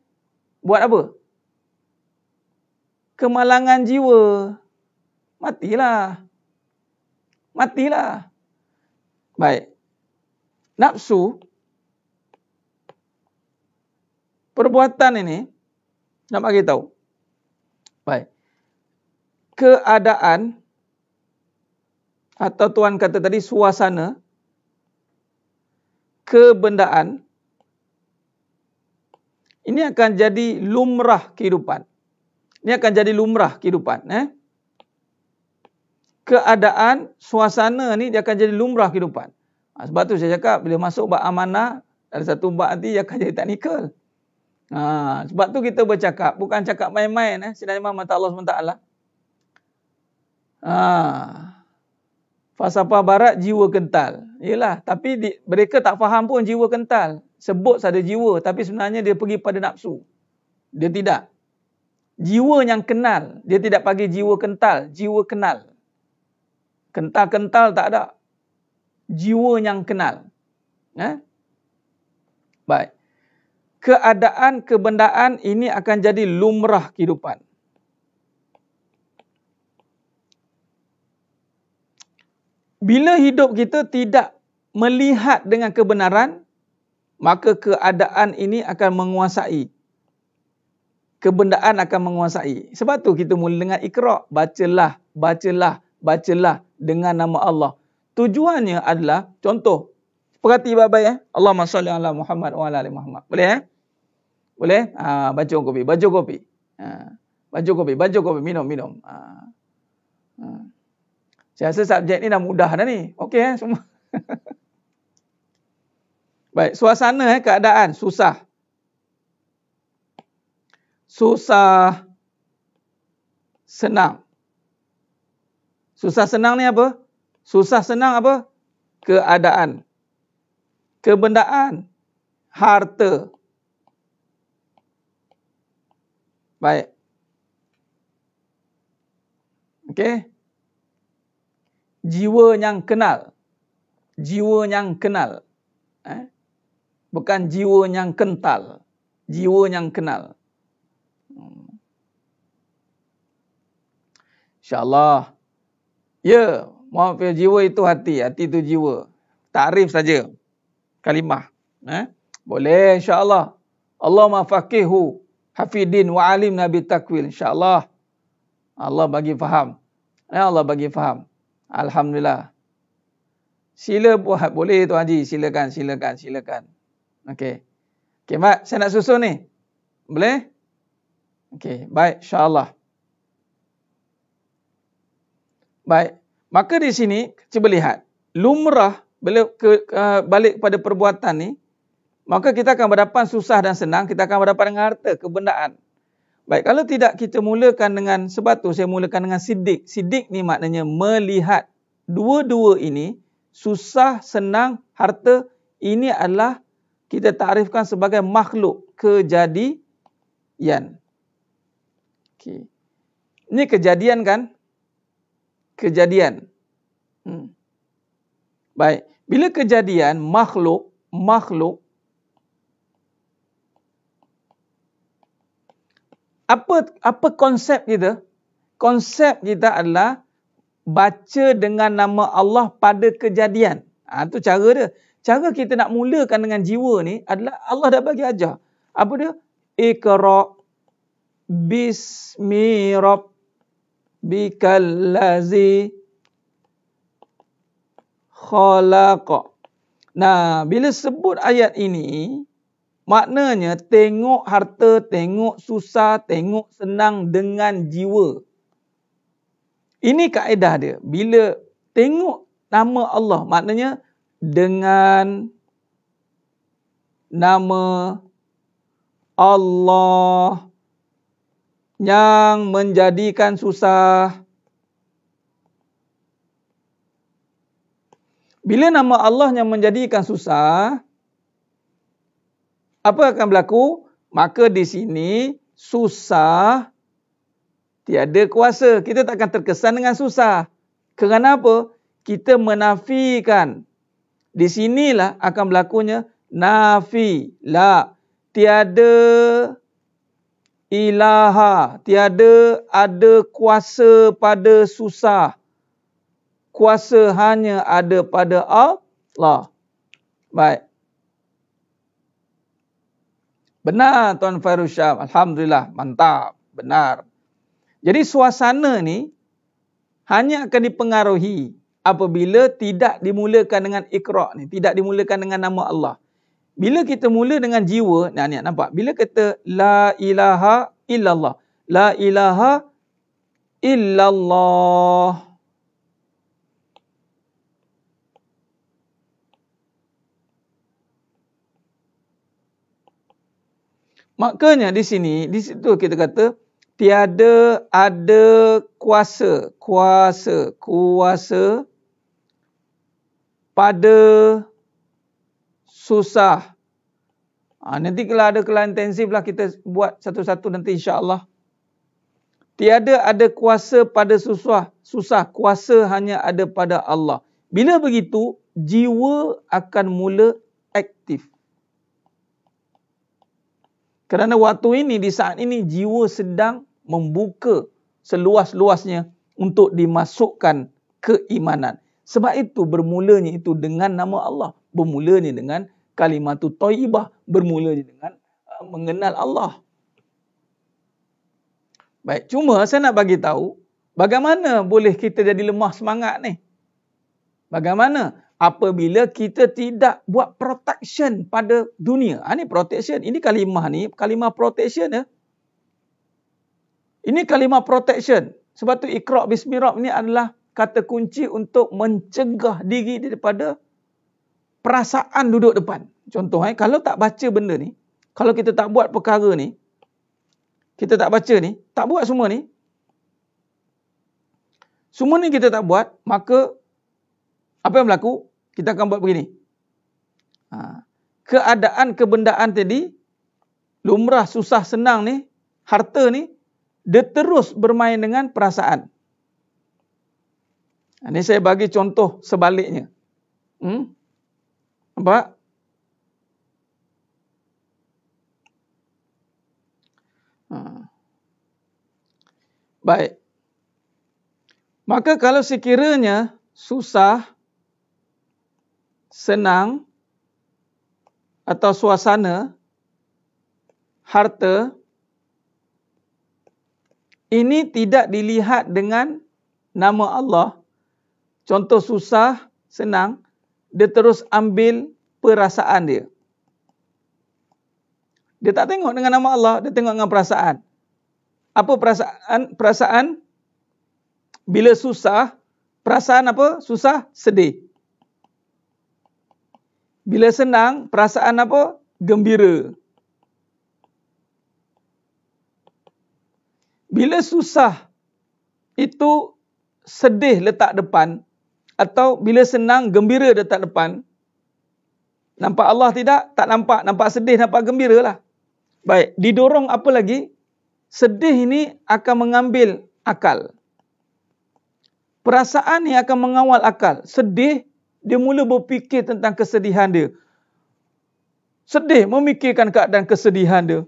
buat apa? Kemalangan jiwa. Matilah. Matilah. Baik. Nafsu, perbuatan ini, nak bagi tahu. Baik. Keadaan, atau Tuan kata tadi, suasana, kebendaan, ini akan jadi lumrah kehidupan. Ini akan jadi lumrah kehidupan. Keadaan, suasana ni dia akan jadi lumrah kehidupan. Sebab tu saya cakap, bila masuk bab amanah, ada satu bab nanti dia akan jadi teknikal. Sebab tu kita bercakap, bukan cakap main-main. Sidang Imam mata Allah SWT. Falsafah barat, jiwa kental. Yelah, tapi mereka tak faham pun jiwa kental. Sebut saja jiwa, tapi sebenarnya dia pergi pada nafsu. Dia tidak. Jiwa yang kenal. Dia tidak bagi jiwa kental, jiwa kenal. Kental-kental tak ada. Jiwa yang kenal. Baik. Keadaan, kebendaan ini akan jadi lumrah kehidupan. Bila hidup kita tidak melihat dengan kebenaran, maka keadaan ini akan menguasai. Kebendaan akan menguasai. Sebab tu kita mula dengan Iqra. Bacalah, bacalah, bacalah dengan nama Allah. Tujuannya adalah, contoh, perhati baik-baik. Allahumma salli ala Muhammad wa ala ali Muhammad. Boleh? Boleh? Baca kopi, baca kopi. Baca kopi, baca kopi, minum. Saya rasa subjek ni dah mudah dah ni. Okey semua. Baik, suasana keadaan susah. Susah, senang. Susah senang ni apa? Susah senang apa? Keadaan. Kebendaan, harta. Baik. Okey. Jiwa yang kenal. Jiwa yang kenal. Bukan jiwa yang kental. Jiwa yang kenal. InsyaAllah. Ya, maaf ya, jiwa itu hati. Hati itu jiwa. Takrif saja. Kalimah. Boleh insyaAllah. Allahumma faqihu hafidin wa alim nabi takwil. InsyaAllah. Allah bagi faham. Allah bagi faham. Alhamdulillah. Sila buat. Boleh Tuan Haji. Silakan. Okey. Okey, Mak. Saya nak susun ni. Boleh? Okey. Baik. InsyaAllah. Baik. Maka di sini, cuba lihat. Lumrah, balik pada perbuatan ni, maka kita akan berhadapan susah dan senang. Kita akan berhadapan dengan harta, kebendaan. Baik, kalau tidak kita mulakan dengan, sebab tu saya mulakan dengan sidik. Sidik ni maknanya melihat. Dua-dua ini, susah, senang, harta, ini adalah kita takrifkan sebagai makhluk kejadian. Okay. Ini kejadian kan? Kejadian. Baik, bila kejadian, makhluk, apa konsep kita? Konsep kita adalah baca dengan nama Allah pada kejadian. Itu cara dia. Cara kita nak mulakan dengan jiwa ni adalah Allah dah bagi ajar. Apa dia? Iqra bismi rabbikal ladzi khalaq. Nah, bila sebut ayat ini, maknanya tengok harta, tengok susah, tengok senang dengan jiwa. Ini kaedah dia. Bila tengok nama Allah, maknanya dengan nama Allah yang menjadikan susah. Bila nama Allah yang menjadikan susah, Apa akan berlaku? Maka di sini susah tiada kuasa. Kita tak akan terkesan dengan susah. Kerana apa? Kita menafikan. Di sinilah akan berlakunya nafi. La. Tiada ilaha. Tiada ada kuasa pada susah. Kuasa hanya ada pada Allah. Baik. Benar Tuan Fairuz Syam. Alhamdulillah. Mantap. Benar. Jadi suasana ni hanya akan dipengaruhi apabila tidak dimulakan dengan Iqra' ni. Tidak dimulakan dengan nama Allah. Bila kita mula dengan jiwa. Nah, ni nampak. Bila kata La ilaha illallah. La ilaha illallah. Makanya di sini, di situ kita kata tiada ada kuasa pada susah. Nanti kalau ada kelas intensif lah kita buat satu-satu nanti insya-Allah. Tiada ada kuasa pada susah, kuasa hanya ada pada Allah. Bila begitu, jiwa akan mula aktif. Kerana waktu ini, di saat ini, jiwa sedang membuka seluas-luasnya untuk dimasukkan keimanan. Sebab itu bermulanya itu dengan nama Allah. Bermulanya dengan kalimatut thayyibah. Bermulanya dengan mengenal Allah. Baik, cuma saya nak bagi tahu bagaimana boleh kita jadi lemah semangat ni. Bagaimana? Apabila kita tidak buat protection pada dunia. Ini protection. Ini kalimah ni, kalimah protection ya. Ini kalimah protection. Sebab tu Iqra' Bismi Rabb ni adalah kata kunci untuk mencegah diri daripada perasaan duduk depan. Contoh, kalau tak baca benda ni, kalau kita tak buat perkara ni, kita tak baca ni, tak buat semua ni, semua ni kita tak buat, maka apa yang berlaku? Kita akan buat begini. Keadaan kebendaan tadi, lumrah, susah, senang ni, harta ni, dia terus bermain dengan perasaan. Ini saya bagi contoh sebaliknya. Nampak? Baik. Maka kalau sekiranya susah, senang atau suasana, harta, ini tidak dilihat dengan nama Allah. Contoh susah, senang, dia terus ambil perasaan dia. Dia tak tengok dengan nama Allah, dia tengok dengan perasaan. Apa perasaan? Perasaan bila susah, perasaan apa? Susah, sedih. Bila senang, perasaan apa? Gembira. Bila susah, itu sedih letak depan. Atau bila senang, gembira letak depan. Nampak Allah tidak? Tak nampak. Nampak sedih, nampak gembira lah. Baik, didorong apa lagi? Sedih ini akan mengambil akal. Perasaan ni akan mengawal akal. Sedih, dia mula berfikir tentang kesedihan dia. Sedih, memikirkan keadaan kesedihan dia.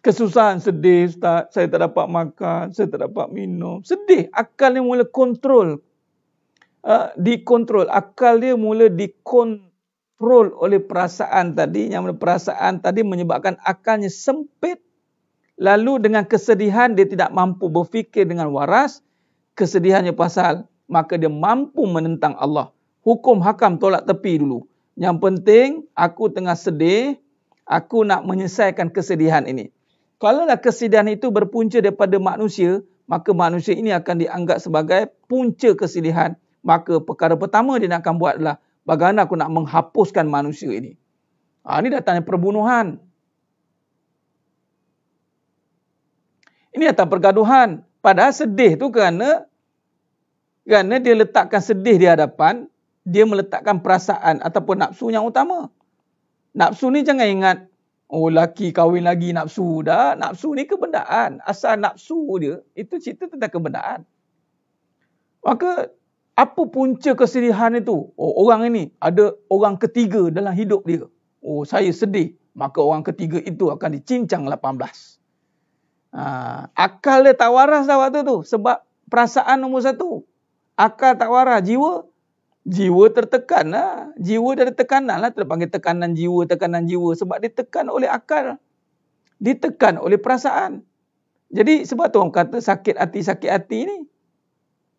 Kesusahan, sedih, Ustaz, saya tak dapat makan, saya tak dapat minum. Sedih, akal dia mula kontrol. Dikontrol. Akal dia mula dikontrol oleh perasaan tadi. Yang perasaan tadi menyebabkan akalnya sempit. Lalu dengan kesedihan, dia tidak mampu berfikir dengan waras. Kesedihannya pasal, maka dia mampu menentang Allah. Hukum hakam tolak tepi dulu. Yang penting, aku tengah sedih, aku nak menyelesaikan kesedihan ini. Kalaulah kesedihan itu berpunca daripada manusia, maka manusia ini akan dianggap sebagai punca kesedihan. Maka perkara pertama dia nak akan buat adalah, bagaimana aku nak menghapuskan manusia ini. Ini datangnya perbunuhan. Ini datang pergaduhan. Padahal sedih tu kerana dia letakkan sedih di hadapan, dia meletakkan perasaan ataupun nafsu yang utama. Nafsu ni jangan ingat, oh laki kahwin lagi nafsu. Dah, nafsu ni kebendaan. Asal nafsu dia, itu cerita tentang kebendaan. Maka, apa punca kesedihan itu? Oh, orang ini, ada orang ketiga dalam hidup dia. Oh, saya sedih. Maka orang ketiga itu akan dicincang 18. Akal dia tak waras dah waktu tu. Sebab perasaan nombor satu. Akal tak waras. Jiwa tertekan lah. Jiwa dah ada tekanan lah. Terpanggil tekanan jiwa. Sebab ditekan oleh akal. Ditekan oleh perasaan. Jadi sebab tu orang kata sakit hati ni.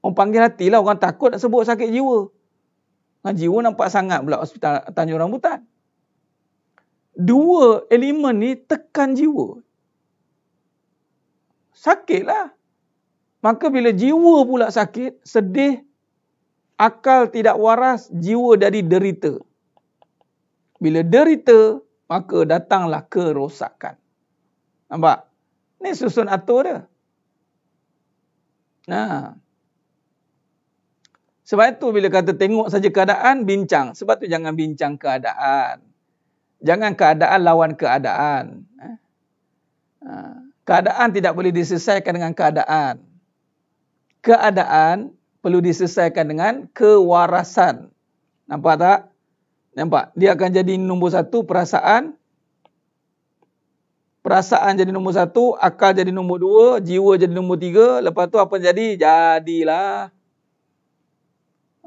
Orang panggil hati lah. Orang takut nak sebut sakit jiwa. Jiwa nampak sangat pula hospital Tanjung Rambutan. Dua elemen ni tekan jiwa. Sakit lah. Maka bila jiwa pula sakit, sedih, akal tidak waras, jiwa jadi derita. Bila derita, maka datanglah kerosakan. Nampak? Ni susun atur dia. Sebab itu bila kata tengok saja keadaan, bincang. Sebab tu jangan bincang keadaan. Jangan keadaan lawan keadaan. Keadaan tidak boleh diselesaikan dengan keadaan. Keadaan perlu diselesaikan dengan kewarasan. Nampak tak? Nampak? Dia akan jadi nombor satu, perasaan. Perasaan jadi nombor satu, akal jadi nombor dua, jiwa jadi nombor tiga. Lepas tu apa jadi? Jadilah.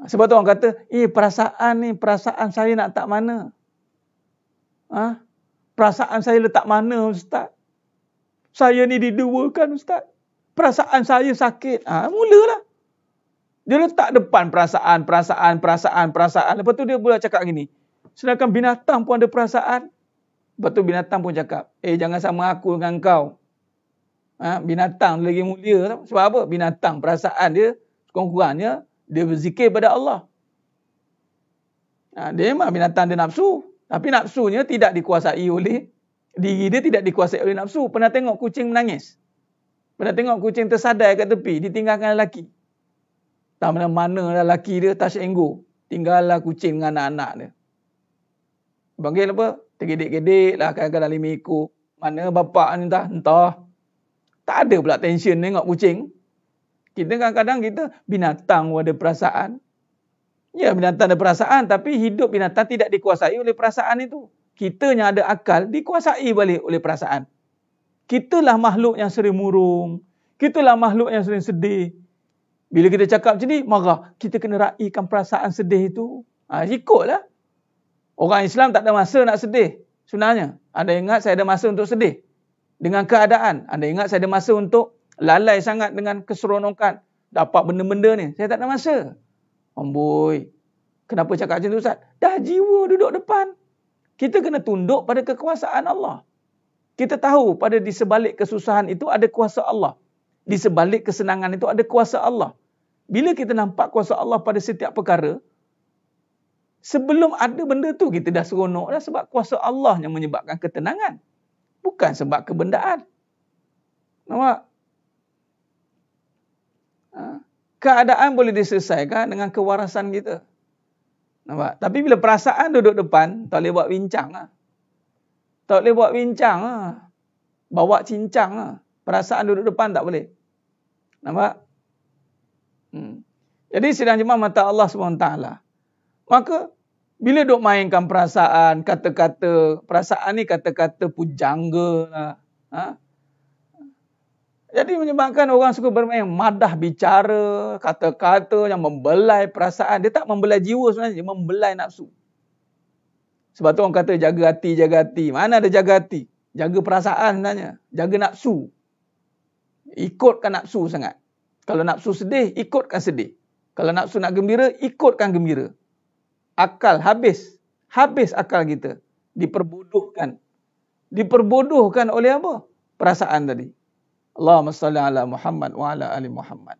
Sebab tu orang kata, perasaan saya nak tak mana? Perasaan saya letak mana, Ustaz? Saya ni diduakan, Ustaz. Perasaan saya sakit. Mulalah. Dia letak depan perasaan. Lepas tu dia pula cakap gini. Sedangkan binatang pun ada perasaan. Lepas tu binatang pun cakap, jangan sama aku dengan kau. Binatang lagi mulia. Sebab apa? Binatang, perasaan dia, kurang-kurangnya, dia berzikir pada Allah. Dia memang binatang dia nafsu. Tapi nafsunya tidak dikuasai oleh diri dia, tidak dikuasai oleh nafsu. Pernah tengok kucing menangis? Pernah tengok kucing tersadai kat tepi, ditinggalkan lelaki? Tak mana-mana lelaki dia touch and go. Tinggallah kucing dengan anak-anak dia. Panggil apa? Tergedik-gedik lah kadang-kadang 5 ekor. Mana bapak ni entah. Tak ada pula tension tengok kucing. Kita kadang-kadang binatang pun ada perasaan. Ya, binatang ada perasaan, tapi hidup binatang tidak dikuasai oleh perasaan itu. Kita yang ada akal dikuasai balik oleh perasaan. Kitalah makhluk yang sering murung. Kitalah makhluk yang sering sedih. Bila kita cakap macam ni, marah. Kita kena raikan perasaan sedih itu. Ikutlah. Orang Islam tak ada masa nak sedih. Sebenarnya, anda ingat saya ada masa untuk sedih dengan keadaan. Anda ingat saya ada masa untuk lalai sangat dengan keseronokan. Dapat benda-benda ni. Saya tak ada masa. Amboi, kenapa cakap macam tu, Ustaz? Dah jiwa duduk depan. Kita kena tunduk pada kekuasaan Allah. Kita tahu pada di sebalik kesusahan itu ada kuasa Allah. Di sebalik kesenangan itu ada kuasa Allah. Bila kita nampak kuasa Allah pada setiap perkara, sebelum ada benda tu kita dah seronok dah, sebab kuasa Allah yang menyebabkan ketenangan. Bukan sebab kebendaan. Nampak? Keadaan boleh diselesaikan dengan kewarasan kita. Nampak? Tapi bila perasaan duduk depan, tak boleh buat bincang lah. Tak boleh buat bincang lah. Bawa cincang lah. Perasaan duduk depan tak boleh. Nampak? Jadi sidang jemaah mata Allah SWT. Maka, bila duk mainkan perasaan, kata-kata, perasaan ni kata-kata pujangga lah. Jadi menyebabkan orang suka bermain madah bicara, kata-kata yang membelai perasaan. Dia tak membelai jiwa sebenarnya, dia membelai nafsu. Sebab tu orang kata jaga hati, jaga hati. Mana ada jaga hati? Jaga perasaan sebenarnya. Jaga nafsu. Ikutkan nafsu sangat. Kalau nafsu sedih, ikutkan sedih. Kalau nafsu nak gembira, ikutkan gembira. Akal habis. Habis akal kita. Diperbodohkan. Diperbodohkan oleh apa? Perasaan tadi. Allahumma salli ala Muhammad wa ala ali Muhammad.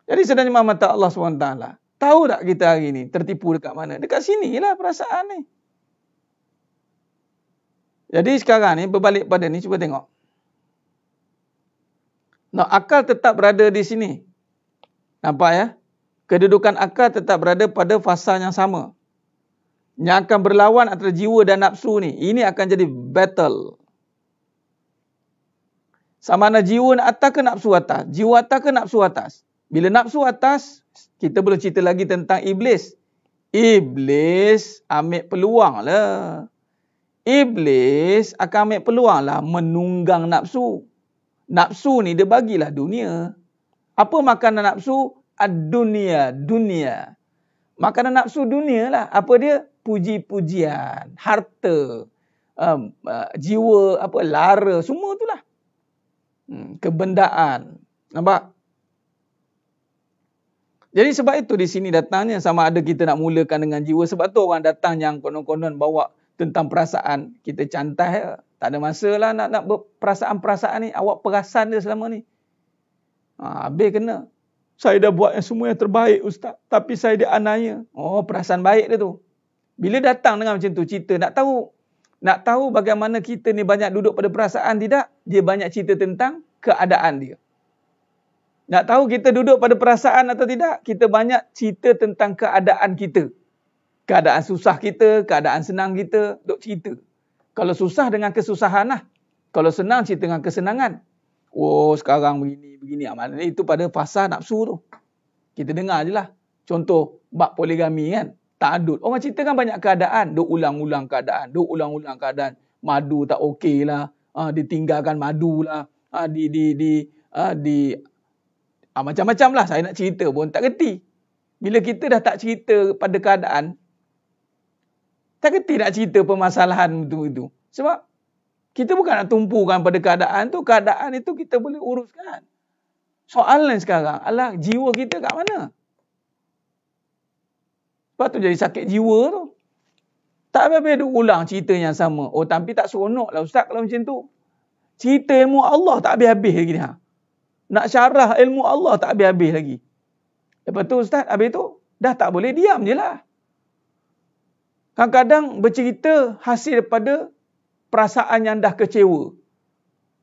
Jadi sebenarnya mata Allah SWT. Tahu tak kita hari ni tertipu dekat mana? Dekat sini lah perasaan ni. Jadi sekarang ni berbalik pada ni, cuba tengok. Akal tetap berada di sini. Nampak ya? Kedudukan akal tetap berada pada fasa yang sama. Yang akan berlawan antara jiwa dan nafsu ni. Ini akan jadi battle. Sama ada jiwa atas ke nafsu atas. Jiwa atas ke nafsu atas. Bila nafsu atas, kita boleh cerita lagi tentang iblis. Iblis ambil peluang lah. Iblis akan ambil peluang lah menunggang nafsu. Nafsu ni dia bagilah dunia. Apa makanan nafsu? Ad-dunia, dunia. Makanan nafsu dunia lah. Apa dia? Puji-pujian, harta, jiwa, lara, semua itulah. Kebendaan. Nampak? Jadi sebab itu di sini datangnya sama ada kita nak mulakan dengan jiwa. Sebab tu orang datang yang konon-konon bawa tentang perasaan. Kita cantai. Tak ada masa lah nak perasaan-perasaan ni. Awak perasan dia selama ni. Habis kena. Saya dah buat yang semua yang terbaik Ustaz. Tapi saya dianiaya. Oh, perasaan baik dia tu. Bila datang dengan macam tu cerita. Nak tahu bagaimana kita ni banyak duduk pada perasaan tidak? Dia banyak cerita tentang keadaan dia. Nak tahu kita duduk pada perasaan atau tidak? Kita banyak cerita tentang keadaan kita. Keadaan susah kita, keadaan senang kita, duk cerita. Kalau susah dengan kesusahan lah. Kalau senang, cerita dengan kesenangan. Oh, sekarang begini. Maknanya itu pada fasa nafsu tu. Kita dengar je lah. Contoh, bab poligami kan. Ta'adud. Orang cerita kan banyak keadaan. Duk ulang-ulang keadaan. Madu tak okey lah. Ditinggalkan madu lah. Macam-macam lah saya nak cerita pun tak kerti. Bila kita dah tak cerita pada keadaan, tak kerti nak cerita permasalahan itu. Sebab kita bukan nak tumpukan pada keadaan tu. Keadaan itu kita boleh uruskan. Soalan sekarang adalah jiwa kita kat mana? Lepas tu jadi sakit jiwa tu. Tak habis-habis duk ulang cerita yang sama. Oh, tapi tak seronok lah Ustaz kalau macam tu. Cerita ilmu Allah tak habis-habis lagi ni. Nak syarah ilmu Allah tak habis-habis lagi. Lepas tu Ustaz, habis tu dah tak boleh diam je lah. Kadang-kadang bercerita hasil daripada perasaan yang dah kecewa.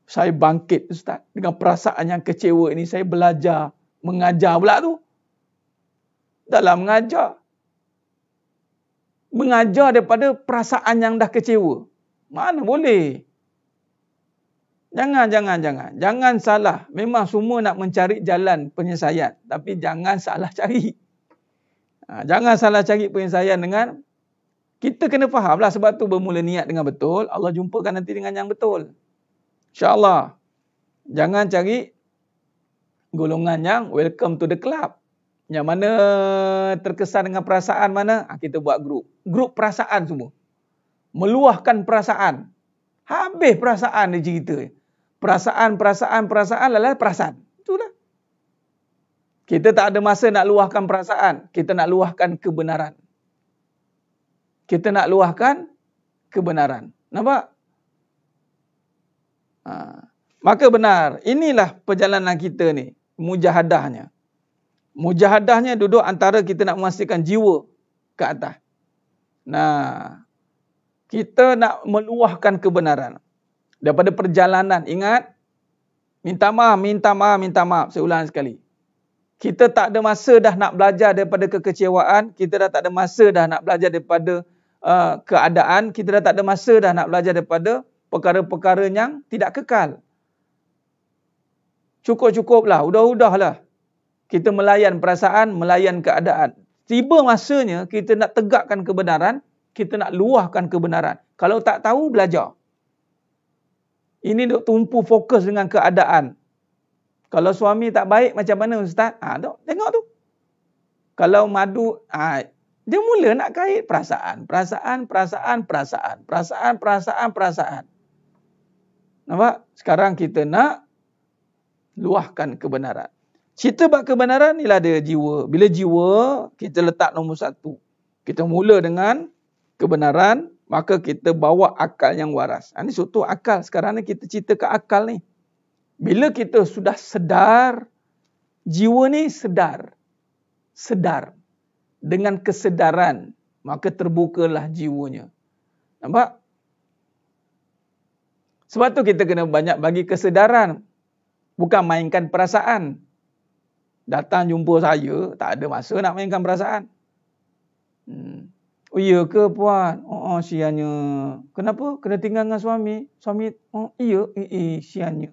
Saya bangkit Ustaz. Dengan perasaan yang kecewa ini saya belajar. Mengajar pula tu. Dalam mengajar. Mengajar daripada perasaan yang dah kecewa. Mana boleh. Jangan salah. Memang semua nak mencari jalan penyelesaian. Tapi jangan salah cari. Jangan salah cari penyelesaian dengan... Kita kena faham lah. Sebab tu bermula niat dengan betul. Allah jumpakan nanti dengan yang betul. InsyaAllah. Jangan cari golongan yang welcome to the club. Yang mana terkesan dengan perasaan mana? Kita buat grup. Grup perasaan semua. Meluahkan perasaan. Habis perasaan dia cerita. Perasaan adalah perasaan. Itulah. Kita tak ada masa nak luahkan perasaan. Kita nak luahkan kebenaran. Nampak? Maka benar. Inilah perjalanan kita ni. Mujahadahnya. Mujahadahnya duduk antara kita nak memastikan jiwa ke atas. Nah, kita nak meluahkan kebenaran. Daripada perjalanan, ingat, minta maaf. Saya ulang sekali. Kita tak ada masa dah nak belajar daripada kekecewaan. Kita dah tak ada masa dah nak belajar daripada keadaan. Kita dah tak ada masa dah nak belajar daripada perkara-perkara yang tidak kekal. Cukup-cukuplah, udah-udahlah. Kita melayan perasaan, melayan keadaan. Tiba masanya kita nak tegakkan kebenaran, kita nak luahkan kebenaran. Kalau tak tahu, belajar. Ini duk tumpu fokus dengan keadaan. Kalau suami tak baik macam mana Ustaz? Tengok tu. Kalau madu, dia mula nak kait perasaan. Nampak? Sekarang kita nak luahkan kebenaran. Cerita bab kebenaran inilah dia jiwa. Bila jiwa, kita letak nombor satu. Kita mula dengan kebenaran, maka kita bawa akal yang waras. Ini suatu akal. Sekarang ni kita cerita ke akal ni. Bila kita sudah sedar, jiwa ni sedar. Dengan kesedaran, maka terbukalah jiwanya. Nampak? Sebab tu kita kena banyak bagi kesedaran. Bukan mainkan perasaan. Datang jumpa saya, tak ada masa nak mainkan perasaan. Oh iya ke puan? Oh, sianya. Kenapa? Kena tinggal dengan suami. Suami, oh iya, sianya.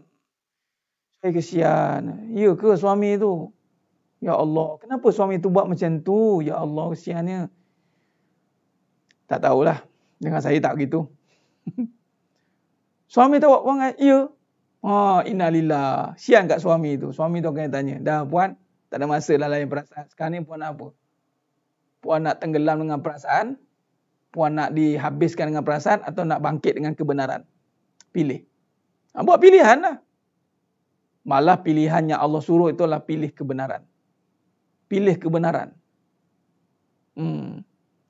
Saya kesian. Iya ke suami tu? Ya Allah, kenapa suami tu buat macam tu? Ya Allah, kesiannya. Tak tahulah. Dengan saya tak begitu. Suami tak buat perangai? Ya. Innalillah. Sian kat suami tu. Suami tu akan tanya. Dah puan, tak ada masa lah layan perasaan. Sekarang ni puan nak apa? Puan nak tenggelam dengan perasaan? Puan nak dihabiskan dengan perasaan? Atau nak bangkit dengan kebenaran? Pilih. Buat pilihan lah. Malah pilihan yang Allah suruh itulah pilih kebenaran. Pilih kebenaran.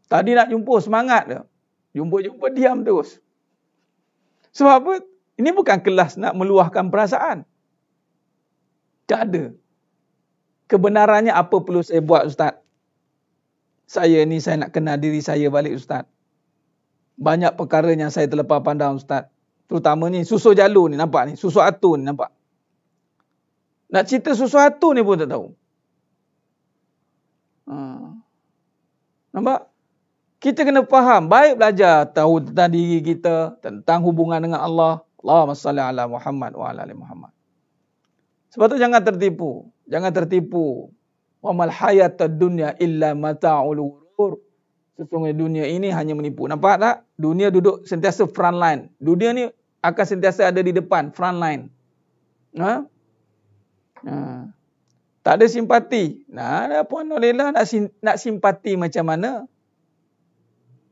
Tadi nak jumpa semangat dia. Jumpa-jumpa diam terus. Sebab apa? Ini bukan kelas nak meluahkan perasaan. Tak ada. Kebenarannya apa perlu saya buat Ustaz? Saya nak kenal diri saya balik Ustaz. Banyak perkara yang saya terlepas pandang Ustaz. Terutama ni susu jalur ni nampak ni. Susu atur ni nampak. Nak cerita susu atur ni pun tak tahu. Nampak? Kita kena faham. Baik belajar tahu tentang diri kita. Tentang hubungan dengan Allah. Allahumma salli ala Muhammad wa ala ali Muhammad. Sebab tu jangan tertipu. Jangan tertipu. Wa mal hayatad dunya illa mata'ul ghurur. Sesungguhnya dunia ini hanya menipu. Nampak tak? Dunia duduk sentiasa front line. Dunia ni akan sentiasa ada di depan, front line. Tak ada simpati. Nah, Puan Nurlela nak simpati macam mana?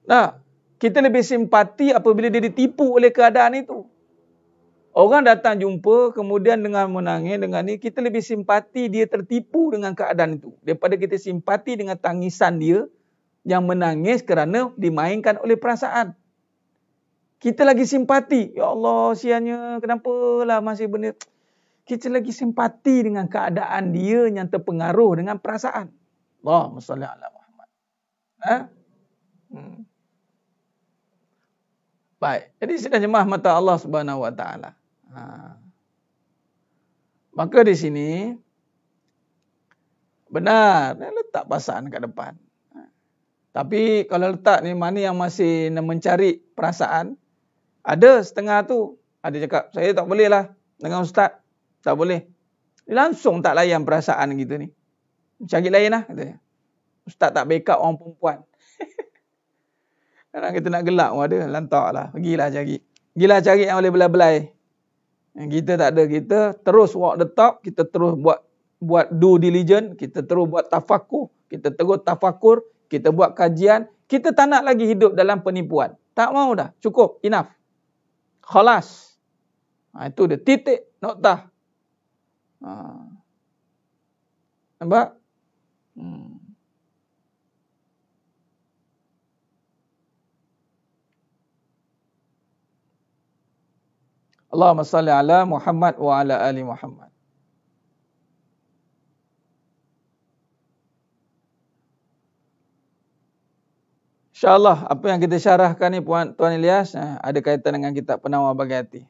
Nah, kita lebih simpati apabila dia ditipu oleh keadaan itu. Orang datang jumpa, kemudian dengan menangis, dengan ni, kita lebih simpati dia tertipu dengan keadaan itu. Daripada kita simpati dengan tangisan dia yang menangis kerana dimainkan oleh perasaan. Kita lagi simpati. Ya Allah, siannya, kenapalah masih benda. Kita lagi simpati dengan keadaan dia yang terpengaruh dengan perasaan. Allahumma salli ala Muhammad. Baik. Jadi sudah jemaah mata Allah Subhanahu Wa Taala. Maka di sini benar letak perasaan kat depan. Tapi kalau letak ni mana yang masih mencari perasaan, ada setengah tu ada cakap saya tak boleh lah dengan ustaz, tak boleh. Dia langsung tak layan perasaan gitu ni. Cari lain lah katanya. Ustaz tak backup orang perempuan. Kadang kita nak gelak pun ada, lantak lah. Pergilah cari. Pergilah cari yang boleh belai-belai. Kita tak ada. Kita terus walk the talk. Kita terus buat due diligence. Kita terus buat tafakur. Kita terus tafakur. Kita buat kajian. Kita tak nak lagi hidup dalam penipuan. Tak mau dah. Cukup. Enough. Khalas. Itu dia. Titik. Noktah. Nampak? Allahumma salli ala Muhammad wa ala ali Muhammad. InsyaAllah apa yang kita syarahkan ni Tuan Ilyas ada kaitan dengan kitab Penawar Bagi Hati.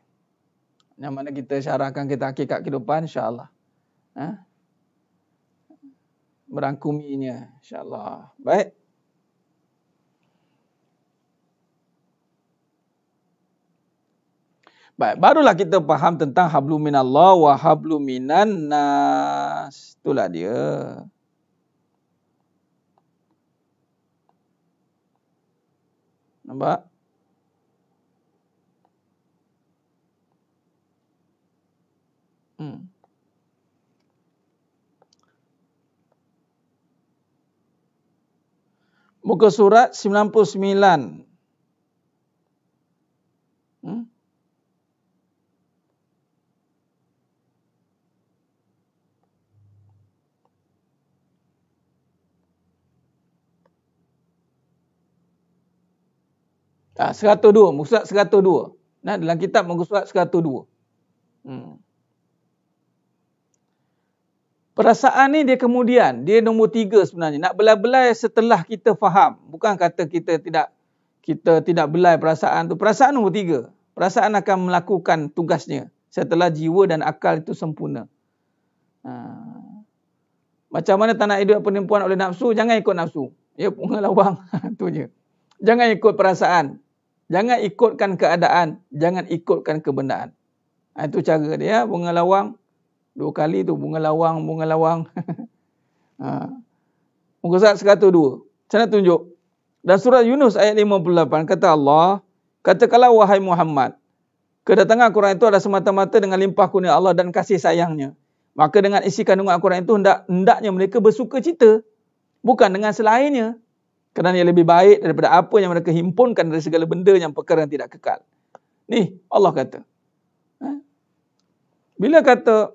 Yang mana kita syarahkan kita hakikat kehidupan insyaAllah. Merangkuminya insyaAllah. Baik. Baik, barulah kita faham tentang hablum minallah wa hablum minan nas. Itulah dia. Nampak? Muka surat 99. Ah, 102, muka surat 102. Nah, dalam kitab muka surat 102. Perasaan ni dia kemudian, dia nombor 3 sebenarnya. Nak belai-belai setelah kita faham. Bukan kata kita tidak belai perasaan tu. Perasaan nombor 3. Perasaan akan melakukan tugasnya setelah jiwa dan akal itu sempurna. Macam mana tak nak hidup penipuan oleh nafsu, jangan ikut nafsu. Ya, punga lawang. Itu je. Jangan ikut perasaan. Jangan ikutkan keadaan. Jangan ikutkan kebenaran. Itu cara dia. Bunga lawang. 2 kali tu bunga lawang. Muka surat 102. Saya nak tunjuk. Dan surah Yunus ayat 58. Kata Allah. Katakanlah wahai Muhammad. Kedatangan Al-Quran itu adalah semata-mata dengan limpah kurnia Allah dan kasih sayangnya. Maka dengan isi kandungan Al-Quran itu hendaknya mereka bersuka cita. Bukan dengan selainnya. Kerana ia lebih baik daripada apa yang mereka himpunkan dari segala benda yang perkara yang tidak kekal. Ni Allah kata. Bila kata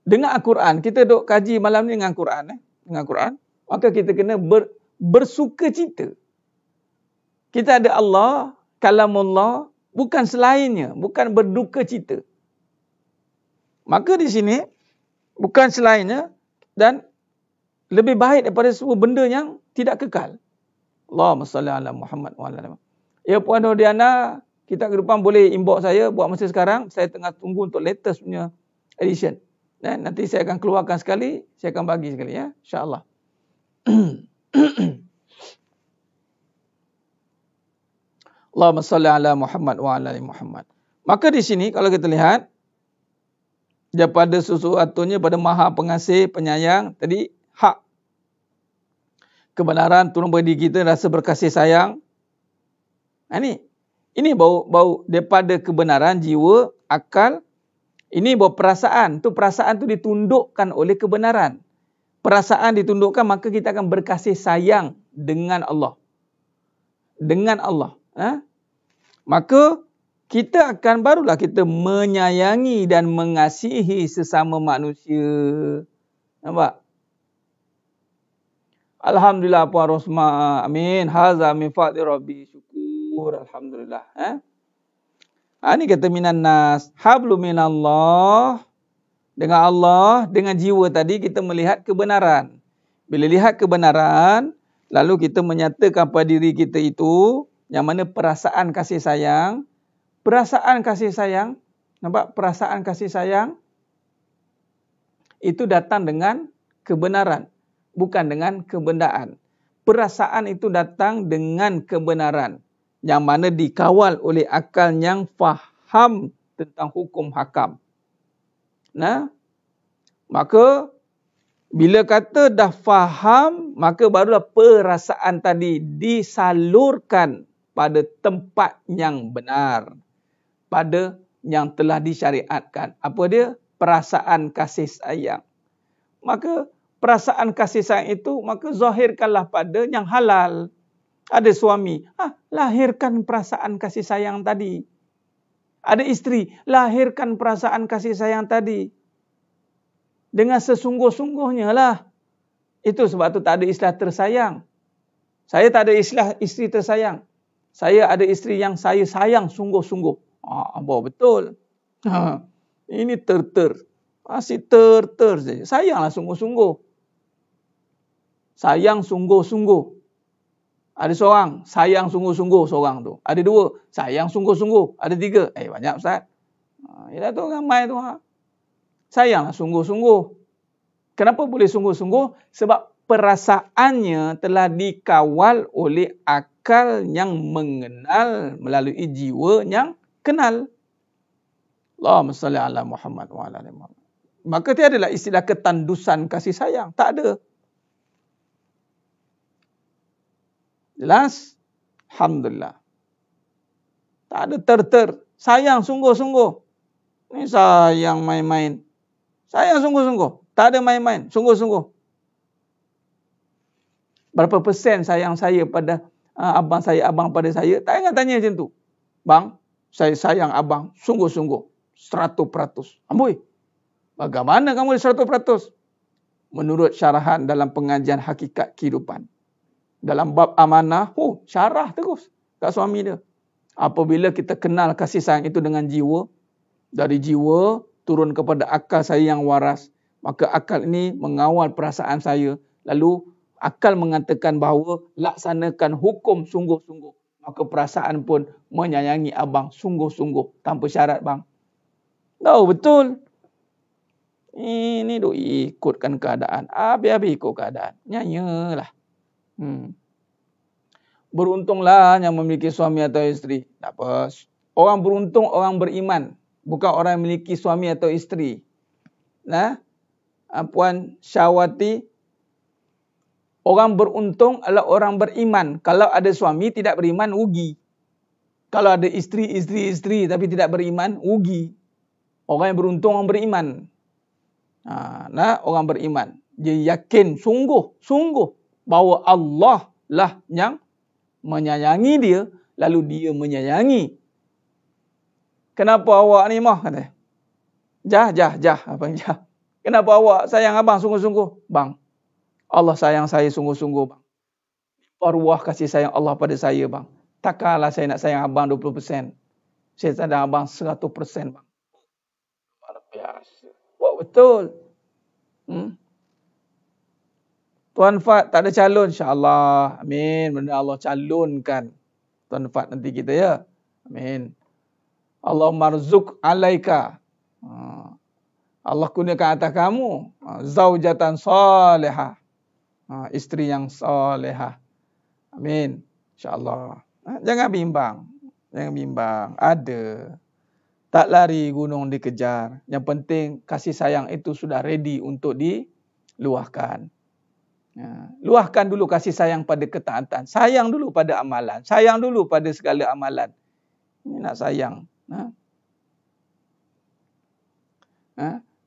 dengan Al-Quran, kita duk kaji malam ni dengan Quran. Dengan Quran, maka kita kena bersuka cita. Kita ada Allah, kalamullah, bukan selainnya. Bukan berduka cita. Maka di sini, bukan selainnya dan lebih baik daripada semua benda yang tidak kekal. Allahumma salli ala Muhammad wa ala Muhammad. Ya Puan Nordiana, kita ke depan boleh inbox saya buat masa sekarang. Saya tengah tunggu untuk latest punya edition. Dan nanti saya akan keluarkan sekali, saya akan bagi sekali ya, insya-Allah. Allahumma salli ala Muhammad wa ala Muhammad. Maka di sini kalau kita lihat daripada sesuatunya pada Maha Pengasih, Penyayang, tadi hak kebenaran turun pada diri kita, rasa berkasih sayang. Ini bau daripada kebenaran jiwa, akal. Ini bau perasaan. Perasaan tu ditundukkan oleh kebenaran. Perasaan ditundukkan, maka kita akan berkasih sayang dengan Allah. Dengan Allah. Maka kita akan barulah kita menyayangi dan mengasihi sesama manusia. Nampak? Alhamdulillah Puan Rosma. Amin. Haza min fadli Rabbi. Syukur. Alhamdulillah. Ini kata minan nas. Hablu minallah. Dengan Allah, dengan jiwa tadi kita melihat kebenaran. Bila lihat kebenaran, lalu kita menyatakan pada diri kita itu, yang mana perasaan kasih sayang. Perasaan kasih sayang. Nampak? Perasaan kasih sayang. Itu datang dengan kebenaran. Bukan dengan kebendaan. Perasaan itu datang dengan kebenaran. Yang mana dikawal oleh akal yang faham tentang hukum hakam. Maka bila kata dah faham, maka barulah perasaan tadi disalurkan pada tempat yang benar. Pada yang telah disyariatkan. Apa dia? Perasaan kasih sayang. Maka perasaan kasih sayang itu, maka zahirkanlah pada yang halal. Ada suami, lahirkan perasaan kasih sayang tadi. Ada isteri, lahirkan perasaan kasih sayang tadi. Dengan sesungguh-sungguhnya lah. Itu sebab tu tak ada istilah tersayang. Saya tak ada istilah isteri tersayang. Saya ada isteri yang saya sayang sungguh-sungguh. Betul. Ini masih saja. Sayanglah sungguh-sungguh. Sayang sungguh-sungguh. Ada seorang, sayang sungguh-sungguh seorang tu. Ada 2, sayang sungguh-sungguh. Ada 3, banyak Ustaz. Yalah tu ramai tu. Sayanglah sungguh-sungguh. Kenapa boleh sungguh-sungguh? Sebab perasaannya telah dikawal oleh akal yang mengenal melalui jiwa yang kenal. Allahumma salli ala Muhammad wa ala Muhammad. Maka tiadalah istilah ketandusan kasih sayang. Tak ada. Jelas? Alhamdulillah. Tak ada sayang sungguh-sungguh. Ini sayang main-main. Sayang sungguh-sungguh. Tak ada main-main. Sungguh-sungguh. Berapa persen sayang saya pada abang saya, abang pada saya? Tak ingat tanya macam tu. Bang, saya sayang abang sungguh-sungguh. 100%. Amboi. Bagaimana kamu 100%? Menurut syarahan dalam pengajian hakikat kehidupan. Dalam bab amanah, syarah terus kat suami dia. Apabila kita kenal kasih sayang itu dengan jiwa, dari jiwa turun kepada akal saya yang waras, maka akal ini mengawal perasaan saya. Lalu akal mengatakan bahawa laksanakan hukum sungguh-sungguh. Maka perasaan pun menyayangi abang sungguh-sungguh. Tanpa syarat bang. Tahu betul. Ini ikutkan keadaan. Habis-habis ikut keadaan. Nyanyalah. beruntunglah yang memiliki suami atau isteri. Tak apa. Orang beruntung orang beriman, bukan orang yang memiliki suami atau isteri. Nah, Puan Syawati, orang beruntung adalah orang beriman. Kalau ada suami tidak beriman, rugi. Kalau ada isteri tapi tidak beriman, rugi. Orang yang beruntung orang beriman. Orang beriman. Dia yakin sungguh bahawa Allah lah yang menyayangi dia, lalu dia menyayangi. Kenapa awak ni mah? Kata. Jah. Apa yang jah? Kenapa awak sayang abang sungguh-sungguh? Bang, Allah sayang saya sungguh-sungguh, bang. Ruah kasih sayang Allah pada saya, bang. Takkanlah saya nak sayang abang 20%. Saya sayang abang 100%, bang. Luar biasa. Wah, betul. Tuan Fat tak ada calon, insya-Allah. Amin. Benda Allah calonkan Tuan Fat nanti kita, ya. Amin. Allah marzuk alaika. Allah kurniakan atas kamu zaujatan salihah. Isteri yang salihah. Amin. InsyaAllah. Jangan bimbang. Ada. Tak lari gunung dikejar. Yang penting kasih sayang itu sudah ready untuk diluahkan. Luahkan dulu kasih sayang pada ketaatan. Sayang dulu pada amalan. Sayang dulu pada segala amalan. Ini nak sayang.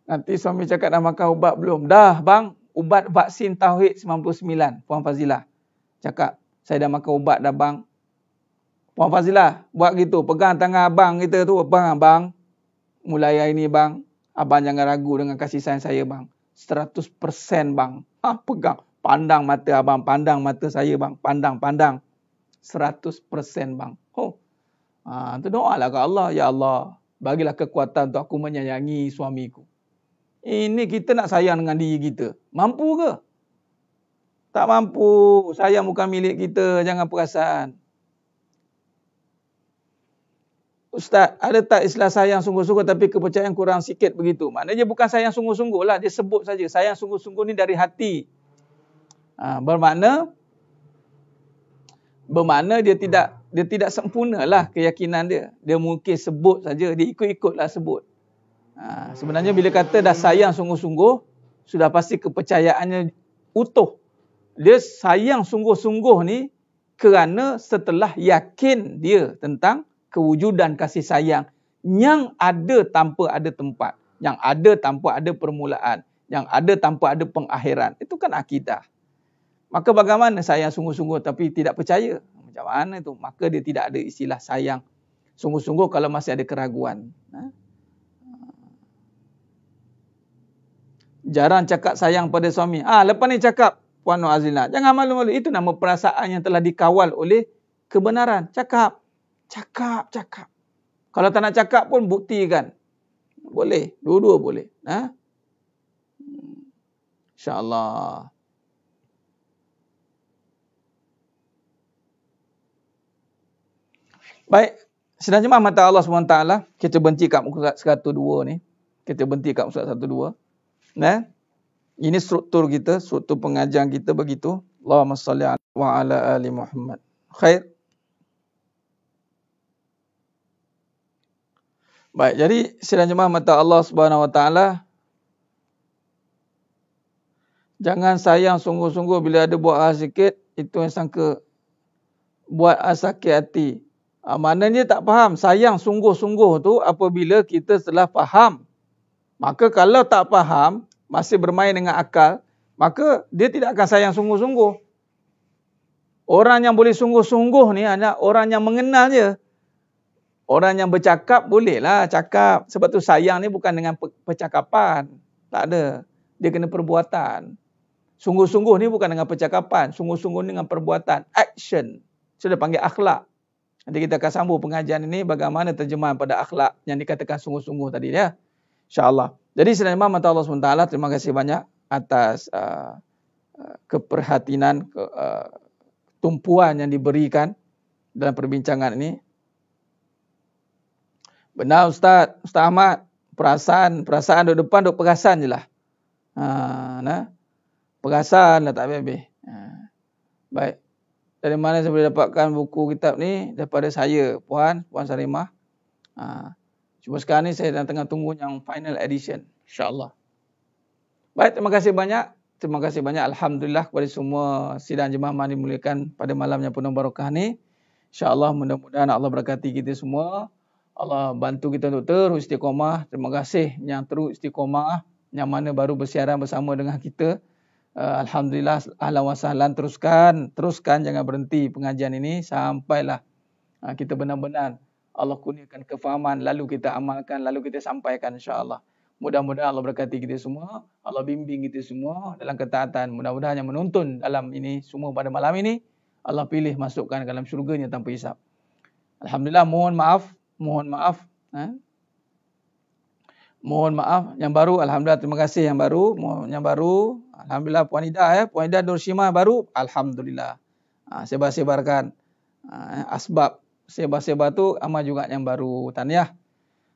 Nanti suami cakap dah makan ubat belum? Dah bang, ubat vaksin Tauhid 99. Puan Fazilah cakap, saya dah makan ubat dah bang. Puan Fazilah buat gitu, pegang tangan abang kita tu, abang, mulai hari ni bang, abang jangan ragu dengan kasih sayang saya bang. 100% bang. Pegang, pandang mata abang, pandang mata saya bang, pandang. 100% bang. Tu doalah ke Allah, ya Allah, bagilah kekuatan untuk aku menyayangi suamiku. Ini kita nak sayang dengan diri kita. Mampu ke? Tak mampu. Sayang bukan milik kita. Jangan perasaan. Ustaz, ada tak istilah sayang sungguh-sungguh tapi kepercayaan kurang sikit begitu? Maknanya bukan sayang sungguh-sungguh lah. Dia sebut saja. Sayang sungguh-sungguh ni dari hati. Bermakna dia tidak sempurna lah keyakinan dia. Dia mungkin sebut saja. Dia ikut-ikutlah sebut. Sebenarnya bila kata dah sayang sungguh-sungguh, sudah pasti kepercayaannya utuh. Dia sayang sungguh-sungguh ni kerana setelah yakin dia tentang kewujudan kasih sayang yang ada tanpa ada tempat, yang ada tanpa ada permulaan, yang ada tanpa ada pengakhiran. Itu kan akidah. Maka bagaimana sayang sungguh-sungguh tapi tidak percaya? Macam mana tu? Maka dia tidak ada istilah sayang sungguh-sungguh kalau masih ada keraguan. Jarang cakap sayang pada suami. Lepas ni cakap, Puan Nur Azlina, jangan malu-malu. Itu nama perasaan yang telah dikawal oleh kebenaran. Cakap. Kalau tak nak cakap pun buktikan. Boleh. Dua-dua boleh. InsyaAllah. Baik. Sidang jemaah mata Allah SWT. Kita berhenti kat muka surat 102 ni. Kita berhenti kat muka surat 102. Ini struktur kita, struktur pengajian kita begitu. Allahumma salli wa ala ali Muhammad. Khair. Baik, jadi sidang jemaah mata Allah Subhanahu Wa Taala, jangan sayang sungguh-sungguh bila ada buat hal sikit, itu yang sangka buat sakit hati. Maknanya tak faham. Sayang sungguh-sungguh tu apabila kita telah faham. Maka kalau tak faham, masih bermain dengan akal, maka dia tidak akan sayang sungguh-sungguh. Orang yang boleh sungguh-sungguh ni adalah orang yang mengenal je. Orang yang bercakap bolehlah cakap. Sebab tu sayang ni bukan dengan percakapan. Tak ada. Dia kena perbuatan. Sungguh-sungguh ni bukan dengan percakapan. Sungguh-sungguh ni dengan perbuatan. Action. Sudah panggil akhlak. Nanti kita akan sambung pengajian ini bagaimana terjemahan pada akhlak yang dikatakan sungguh-sungguh tadi ya. InsyaAllah. Jadi sedang imam mata Allah SWT, terima kasih banyak atas keperhatian, tumpuan yang diberikan dalam perbincangan ini. Benar Ustaz Ahmad, perasaan duduk depan, duduk perasan je lah. Perasan lah tak habis-habis. Baik. Dari mana saya boleh dapatkan buku kitab ni? Daripada saya, Puan Salimah. Cuma sekarang ni saya tengah tunggu yang final edition, insya-Allah. Baik, terima kasih banyak. Terima kasih banyak. Alhamdulillah kepada semua sidang jemaah yang dimuliakan pada malam yang penuh barakah ni. InsyaAllah mudah-mudahan Allah berkati kita semua. Allah bantu kita untuk terus istiqamah. Terima kasih yang terus istiqamah, yang mana baru bersiaran bersama dengan kita. Alhamdulillah, ahlan wa sahlan, teruskan jangan berhenti pengajian ini sampailah kita benar-benar Allah kurniakan kefahaman, lalu kita amalkan, lalu kita sampaikan, insya-Allah. Mudah-mudahan Allah berkati kita semua, Allah bimbing kita semua dalam ketaatan. Mudah-mudahan yang menonton dalam ini semua pada malam ini Allah pilih masukkan ke dalam syurganya tanpa hisap. Alhamdulillah, mohon maaf. Mohon maaf yang baru, alhamdulillah, terima kasih yang baru. Alhamdulillah, Puan Ida Puan Ida Nurshima baru, alhamdulillah. Sebar-sebarkan asbab sebar-sebar tu amal juga yang baru, tahniah.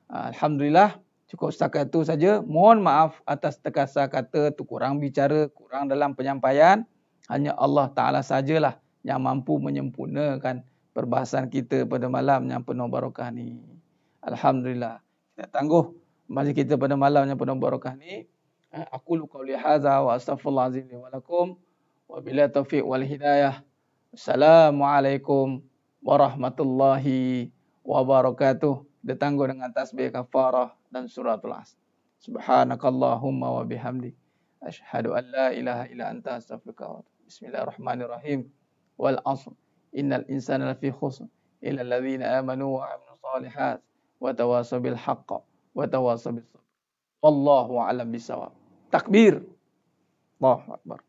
Alhamdulillah, cukup setakat itu saja. Mohon maaf atas terkasar kata, tu kurang bicara, kurang dalam penyampaian. Hanya Allah Taala sajalah yang mampu menyempurnakan perbahasan kita pada malam yang penuh barakah ni. Alhamdulillah. Kita tangguh majlis kita pada malam yang penuh barakah ni. Aqulu qawli hadza wa astaghfirullahal azim wa lakum wa billahi taufiq wal hidayah. Assalamualaikum warahmatullahi wabarakatuh. Ditangguh dengan tasbih kafarah dan suratul Asr. Subhanakallahumma wa bihamdi asyhadu an la ilaha illa anta astaghfiruka wa atubu. Bismillahirrahmanirrahim. Wal 'asr. Innal insana lafi khusr illa alladhina amanu wa 'amilus shalihat wa tawasaw bil haqq wa tawasaw bis sabr. Wallahu a'lam bissawab. Takbir. Allahu akbar.